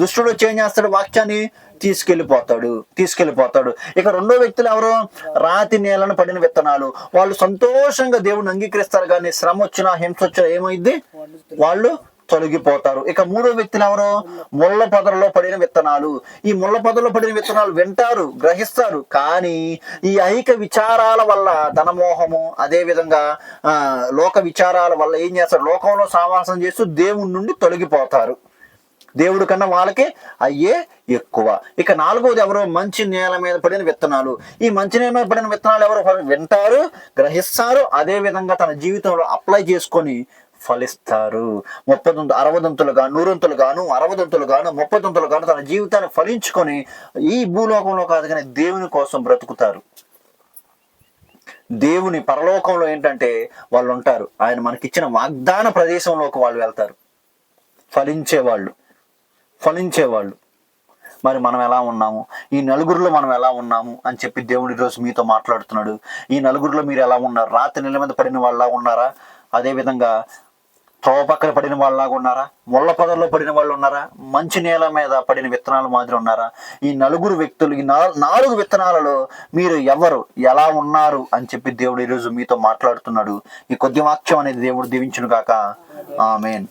దుష్టుడు వచ్చి ఏం చేస్తాడు? వాక్యాన్ని తీసుకెళ్ళిపోతాడు. ఇక 2వ వ్యక్తులు ఎవరు? రాతి నేలను పడిన విత్తనాలు. వాళ్ళు సంతోషంగా దేవుని అంగీకరిస్తారు, కానీ శ్రమ వచ్చినా, హింస వచ్చినా ఏమైంది? వాళ్ళు తొలగిపోతారు. ఇక 3వ వ్యక్తులు ఎవరు? ముళ్ళ పొదలలో పడిన విత్తనాలు. ఈ ముళ్ళ పొదలో పడిన విత్తనాలు వింటారు, గ్రహిస్తారు, కానీ ఈ ఐహిక విచారాల వల్ల, ధనమోహము, అదే విధంగా లోక విచారాల వల్ల ఏం చేస్తారు? లోకంలో సావాసం చేస్తూ దేవుని నుండి తొలగిపోతారు. దేవుడి కన్నా వాళ్ళకి అయ్యే ఎక్కువ. ఇక 4వది ఎవరు? మంచి నేల మీద పడిన విత్తనాలు. ఈ మంచి నేల మీద పడిన విత్తనాలు ఎవరు? వింటారు, గ్రహిస్తారు, అదే విధంగా తన జీవితంలో అప్లై చేసుకొని ఫలిస్తారు. 30 60 100 60 30 తన జీవితాన్ని ఫలించుకొని ఈ భూలోకంలో కాదు కానీ దేవుని కోసం బ్రతుకుతారు. దేవుని పరలోకంలో ఏంటంటే వాళ్ళు ఉంటారు, ఆయన మనకిచ్చిన వాగ్దాన ప్రదేశంలోకి వాళ్ళు వెళ్తారు, ఫలించేవాళ్ళు. మరి మనం ఎలా ఉన్నాము? ఈ 4 మనం ఎలా ఉన్నాము అని చెప్పి దేవుడు ఈరోజు మీతో మాట్లాడుతున్నాడు. ఈ 4 మీరు ఎలా ఉన్నారు? రాతి నేల మీద పడిన వాళ్ళలాగా ఉన్నారా? అదేవిధంగా త్రోవ పక్కన పడిన వాళ్ళలాగా ఉన్నారా? ముళ్ళ పొదల్లో పడిన వాళ్ళు ఉన్నారా? మంచి నేల మీద పడిన విత్తనాలు మాదిరి ఉన్నారా? ఈ 4 వ్యక్తులు, ఈ 4 విత్తనాలలో మీరు ఎవరు, ఎలా ఉన్నారు అని చెప్పి దేవుడు ఈరోజు మీతో మాట్లాడుతున్నాడు. ఈ కొద్ది వాక్యం అనేది దేవుడు దీవించును గాక. ఆమేన్.